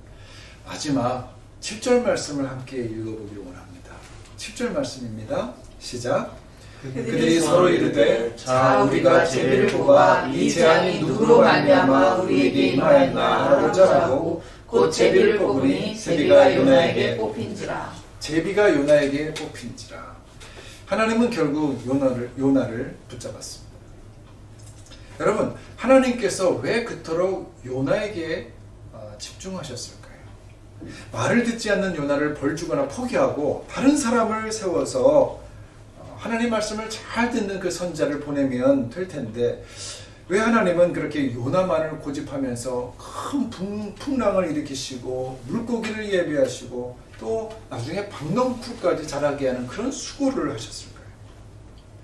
마지막 7절 말씀을 함께 읽어보기를 원합니다. 7절 말씀입니다. 시작. 그들이 서로 이르되 자 우리가 제비를 뽑아 이 재앙이 누구로 말미암아 우리에게 임하였나 하고자 하고 곧 제비를 뽑으니 제비가 요나에게 뽑힌지라. 제비가 요나에게 뽑힌지라. 하나님은 결국 요나를 붙잡았습니다. 여러분, 하나님께서 왜 그토록 요나에게 집중하셨을까요? 말을 듣지 않는 요나를 벌주거나 포기하고 다른 사람을 세워서 하나님 말씀을 잘 듣는 그 선지자를 보내면 될 텐데 왜 하나님은 그렇게 요나만을 고집하면서 큰 풍랑을 일으키시고 물고기를 예비하시고 또 나중에 박넝쿨까지 자라게 하는 그런 수고를 하셨을까요?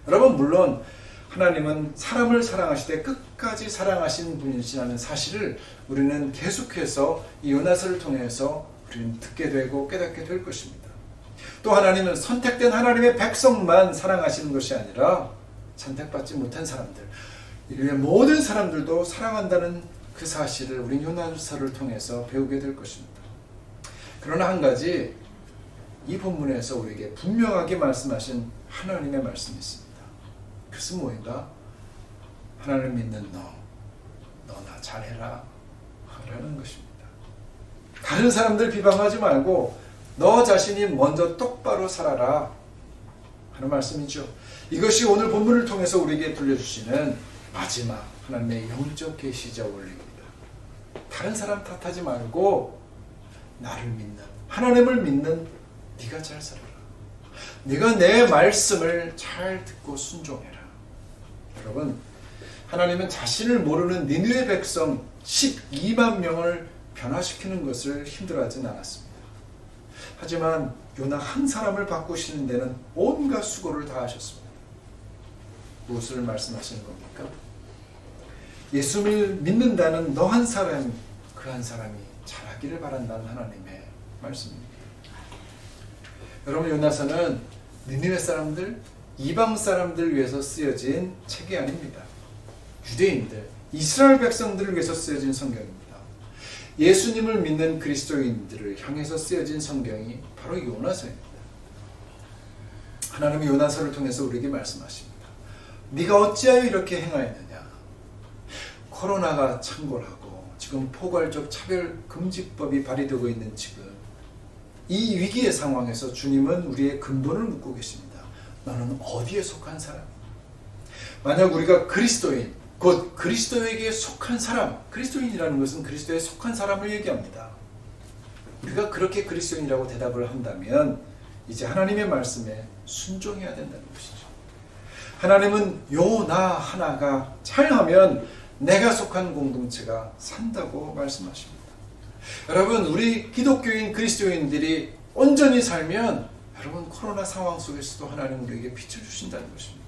여러분, 물론 하나님은 사람을 사랑하시되 끝까지 사랑하신 분이시라는 사실을 우리는 계속해서 이 요나서를 통해서 우리는 듣게 되고 깨닫게 될 것입니다. 또 하나님은 선택된 하나님의 백성만 사랑하시는 것이 아니라 선택받지 못한 사람들, 인류의 모든 사람들도 사랑한다는 그 사실을 우리 요나서를 통해서 배우게 될 것입니다. 그러나 한 가지 이 본문에서 우리에게 분명하게 말씀하신 하나님의 말씀이 있습니다. 그것은 뭐인가? 하나님을 믿는 너나 잘해라. 라는 것입니다. 다른 사람들 비방하지 말고 너 자신이 먼저 똑바로 살아라 하는 말씀이죠. 이것이 오늘 본문을 통해서 우리에게 들려주시는 마지막 하나님의 영적 계시자 원리입니다. 다른 사람 탓하지 말고 나를 믿는, 하나님을 믿는 네가 잘 살아라. 네가 내 말씀을 잘 듣고 순종해라. 여러분, 하나님은 자신을 모르는 니느웨 백성 12만 명을 변화시키는 것을 힘들어하진 않았습니다. 하지만 요나 한 사람을 바꾸시는 데는 온갖 수고를 다하셨습니다. 무엇을 말씀하시는 겁니까? 예수를 믿는다는 너 한 사람, 그 한 사람이 잘하기를 바란다는 하나님의 말씀입니다. 여러분, 요나서는 니느웨 사람들, 이방 사람들을 위해서 쓰여진 책이 아닙니다. 유대인들, 이스라엘 백성들을 위해서 쓰여진 성경입니다. 예수님을 믿는 그리스도인들을 향해서 쓰여진 성경이 바로 요나서입니다. 하나님은 요나서를 통해서 우리에게 말씀하십니다. 네가 어찌하여 이렇게 행하였느냐? 코로나가 창궐하고 지금 포괄적 차별금지법이 발의되고 있는 지금 이 위기의 상황에서 주님은 우리의 근본을 묻고 계십니다. 너는 어디에 속한 사람? 만약 우리가 그리스도인, 곧 그리스도에게 속한 사람, 그리스도인이라는 것은 그리스도에 속한 사람을 얘기합니다. 우리가 그렇게 그리스도인이라고 대답을 한다면 이제 하나님의 말씀에 순종해야 된다는 것이죠. 하나님은 요 나 하나가 잘하면 내가 속한 공동체가 산다고 말씀하십니다. 여러분, 우리 기독교인 그리스도인들이 온전히 살면 여러분 코로나 상황 속에서도 하나님 우리에게 빛을 주신다는 것입니다.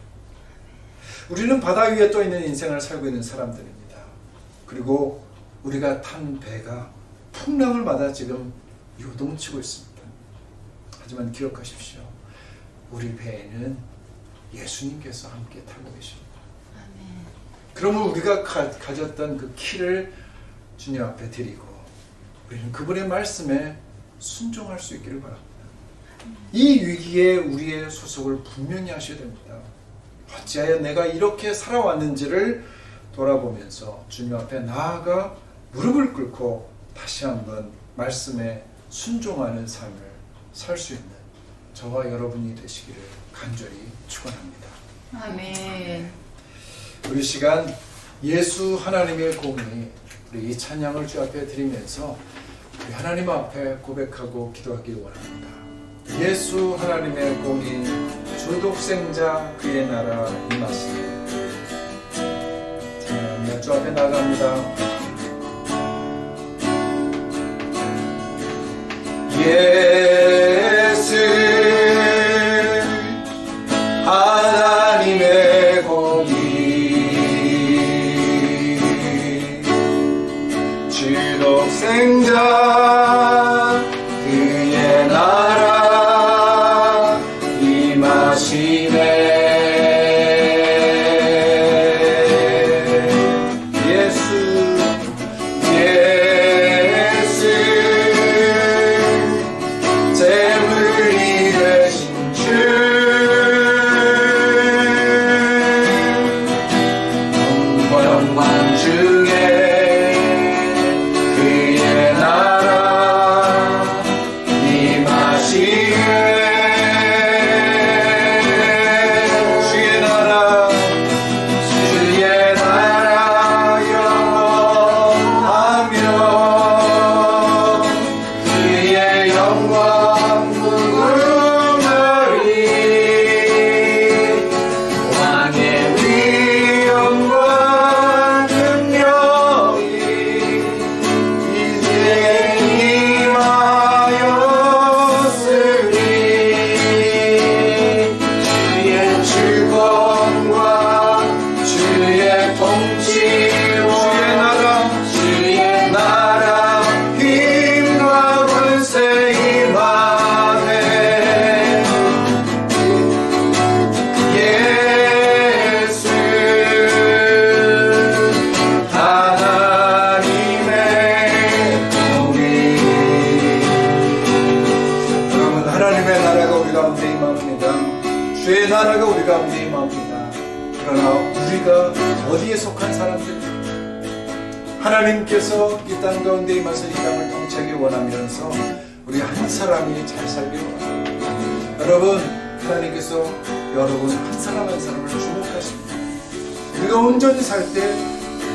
우리는 바다 위에 떠 있는 인생을 살고 있는 사람들입니다. 그리고 우리가 탄 배가 풍랑을 맞아 지금 요동치고 있습니다. 하지만 기억하십시오. 우리 배에는 예수님께서 함께 타고 계십니다. 그러면 우리가 가졌던 그 키를 주님 앞에 드리고 우리는 그분의 말씀에 순종할 수 있기를 바랍니다. 이 위기에 우리의 소속을 분명히 하셔야 됩니다. 어찌하여 내가 이렇게 살아왔는지를 돌아보면서 주님 앞에 나아가 무릎을 꿇고 다시 한번 말씀에 순종하는 삶을 살 수 있는 저와 여러분이 되시기를 간절히 축원합니다. 아멘. 우리 시간 예수 하나님의 공이 우리 이 찬양을 주 앞에 드리면서 우리 하나님 앞에 고백하고 기도하기 원합니다. 예수 하나님의 공이 주 독생자 그의 나라 임하시니. 찬양합니다. 주 앞에 나갑니다. 예수 하나님의 공이 주 독생자 그의 나라 임하시네. 주의 나라가 우리 가운데 임합니다. 그러나 우리가 어디에 속한 사람들? 하나님께서 이 땅 가운데 임하서 이 땅을 통치하기 원하면서 우리 한 사람이 잘 살기 원합니다. 여러분, 하나님께서 여러분 한 사람 한 사람을 주목하십니다. 우리가 온전히 살 때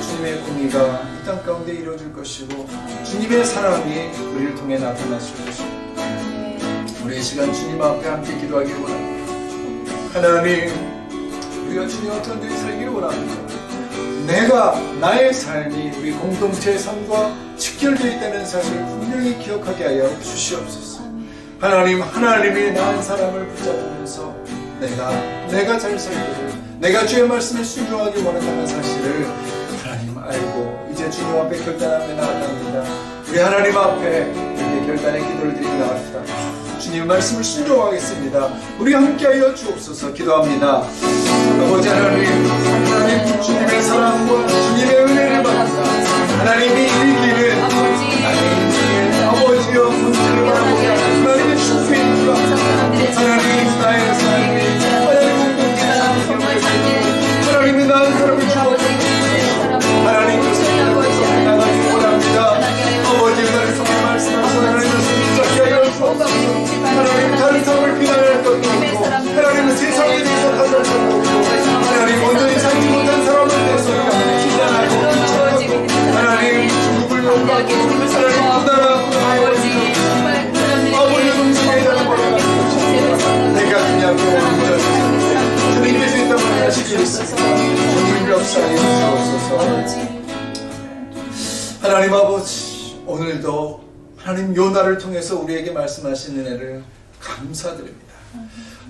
주님의 공의가 이 땅 가운데 이루어질 것이고 주님의 사랑이 우리를 통해 나타나실 것입니다. 우리 이 시간 주님 앞에 함께 기도하기 원합니다. 하나님, 우리가 주님 앞에 온전히 살기를 원합니다. 내가 나의 삶이 우리 공동체의 삶과 직결되어 있다는 사실을 분명히 기억하게 하여 주시옵소서. 하나님, 하나님이 나 한 사람을 붙잡으면서 내가 잘 살기를, 내가 주의 말씀에 순종하기 원한다는 사실을 하나님 알고 이제 주님 앞에 결단하며 나아갑니다. 우리 하나님 앞에 이렇게 결단의 기도를 드리고 나갑시다. 주님 말씀을 순종하겠습니다. 우리 함께하여 주옵소서. 기도합니다. 아버지 하나님, 주님의 사랑과 주님의 은혜를 받습니다. 하나님이 이기는 아버지여 본질을 바라보게 하는 하나님의 축복입니다. 하나님, 나의 삶이 하나님이 나은 사람을 주옵소서. 하나님께서 나가기 원합니다. 아버지 나를 통해 말씀하셔서 하나님의 붙잡게 하여 주옵소서. 하나님, 다른 사람을 비난할 것도 없고 하나님은 세상에 대해서 다른 것도 없고 하나님, 온전히 살지 못한 사람을 대해서 비난하고 비판하고 하나님, 죽음을 욕하고 하나님, 부담하고 아버지 음식에 대한 거라고 내가 그냥 온전히 주님께서 이 땅을 하시기를 주님 역사에 주옵소서. 하나님 아버지, 오늘도 하나님 요나를 통해서 우리에게 말씀하신 은혜를 감사드립니다.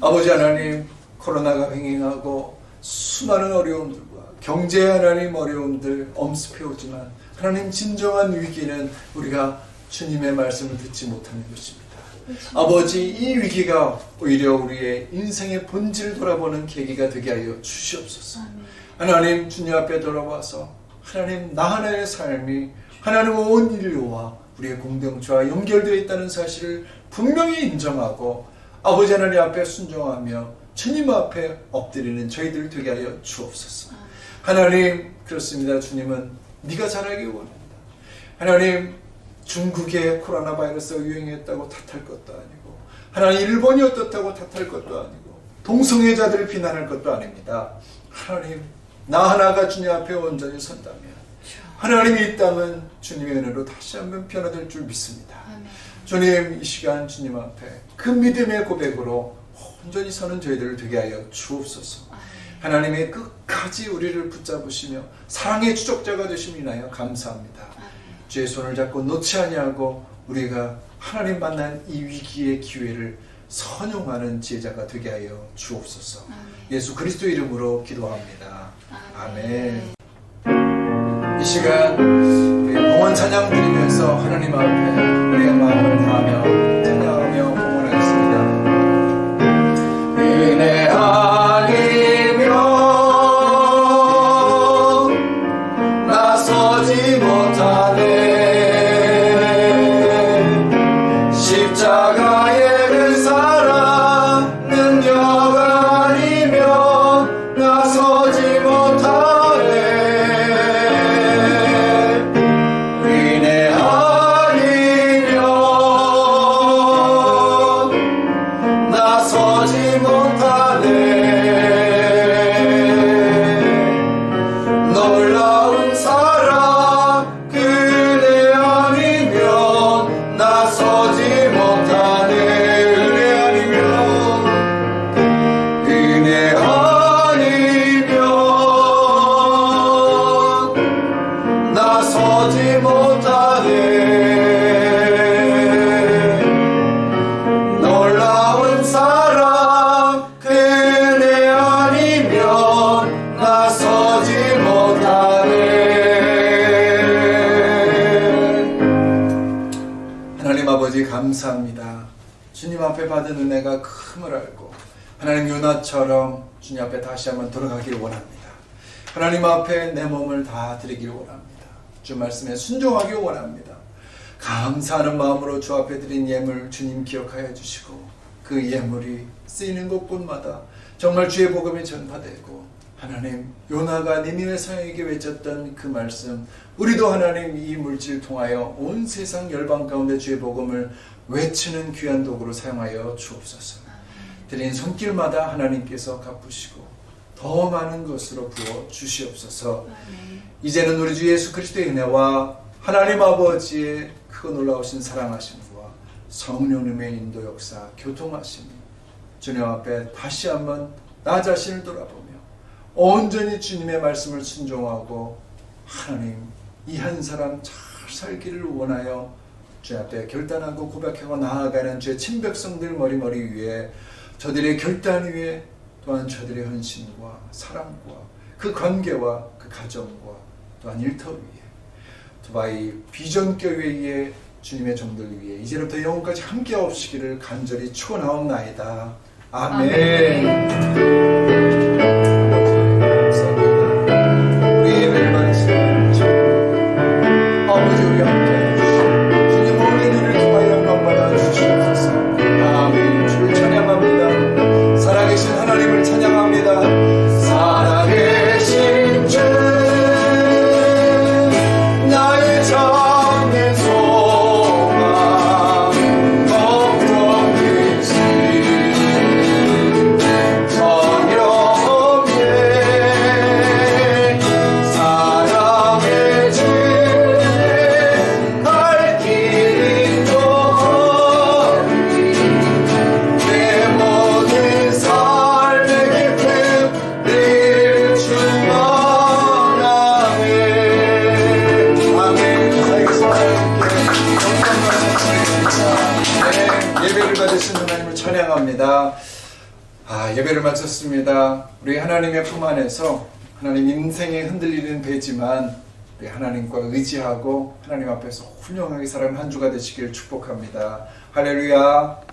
아버지 하나님, 코로나가 횡행하고 수많은 어려움들과 경제 하나님 어려움들 엄습해 오지만 하나님, 진정한 위기는 우리가 주님의 말씀을 듣지 못하는 것입니다. 아버지, 이 위기가 오히려 우리의 인생의 본질을 돌아보는 계기가 되게 하여 주시옵소서. 하나님, 주님 앞에 돌아와서 하나님, 나 하나의 삶이 하나님의 온 인류와 우리의 공동체와 연결되어 있다는 사실을 분명히 인정하고 아버지 하나님 앞에 순종하며 주님 앞에 엎드리는 저희들 되게 하여 주옵소서. 하나님, 그렇습니다. 주님은 네가 잘하기 원합니다. 하나님, 중국의 코로나 바이러스가 유행했다고 탓할 것도 아니고 하나님, 일본이 어떻다고 탓할 것도 아니고 동성애자들을 비난할 것도 아닙니다. 하나님, 나 하나가 주님 앞에 온전히 선다면 하나님이 이 땅은 주님의 은혜로 다시 한번 변화될 줄 믿습니다. 주님, 이 시간 주님 앞에 그 믿음의 고백으로 온전히 서는 저희들을 되게 하여 주옵소서. 하나님의 끝까지 우리를 붙잡으시며 사랑의 추적자가 되심을 인하여 감사합니다. 주의 손을 잡고 놓지 아니하고 우리가 하나님 만난 이 위기의 기회를 선용하는 지혜자가 되게 하여 주옵소서. 예수 그리스도 이름으로 기도합니다. 아멘. 이 시간 우리 봉헌 찬양 드리면서 하나님 앞에 우리의 마음을 다하며 찬양하며 봉헌하겠습니다. 은혜 아니면 나서지 못하네. 십자가의 그 사랑 능력 아니면 나서지 못하네. 은혜 아니면 나서지 못하네. 놀라운 사랑 그대 아니면 나서지 못하네. 은혜 아니면 나서지 못하네. 놀라운 사랑 그대 아니면 나서지 못하네. 하나님 아버지, 감사합니다. 주님 앞에 받은 은혜가 큼을 알고 하나님, 요나처럼 주님 앞에 다시 한번 돌아가기를 원합니다. 하나님 앞에 내 몸을 다 드리기를 원합니다. 주 말씀에 순종하기를 원합니다. 감사하는 마음으로 주 앞에 드린 예물 주님 기억하여 주시고 그 예물이 쓰이는 곳곳마다 정말 주의 복음이 전파되고 하나님, 요나가 니느웨 성에게 외쳤던 그 말씀, 우리도 하나님 이 물질을 통하여 온 세상 열방 가운데 주의 복음을 외치는 귀한 도구로 사용하여 주옵소서. 드린 손길마다 하나님께서 갚으시고 더 많은 것으로 부어 주시옵소서. 이제는 우리 주 예수 그리스도의 은혜와 하나님 아버지의 크고 놀라우신 사랑하심과 성령님의 인도 역사, 교통하심이 주님 앞에 다시 한번 나 자신을 돌아보며 온전히 주님의 말씀을 순종하고 하나님 이 한 사람 잘 살기를 원하여 주 앞에 결단하고 고백하고 나아가는 주의 친백성들 머리머리 위에 저들의 결단 위에 또한 저들의 헌신과 사랑과 그 관계와 그 가정과 또한 일터 위에 두바이 비전교회의 주님의 종들 위에 이제부터 영원까지 함께 하옵시기를 간절히 축원하옵나이다. 아멘. 우리 예배를 마치는 아버지 우리 함께 해주시고 주님 모든 일을 두바이 영광받아 주시옵소서. 아멘. 주를 찬양합니다. 살아계신 하나님을 찬양합니다. 살아계신 주 나의 참된 소망 걱정일지 전혀 없네. 사랑의 주에 갈 길이 멀리 내 모든 삶의 기쁨 늘 충만하네. 아멘. 사역에서 하나님께 영광과 찬양입니다. 네, 예배를 받으신 하나님을 찬양합니다. 예배를 마쳤습니다. 우리 하나님의 품 안에서 하나님 인생에 흔들리는 배지만 우리 하나님과 의지하고 하나님 앞에서 훌륭하게 살아가는 한 주가 되시기를 축복합니다. 할렐루야.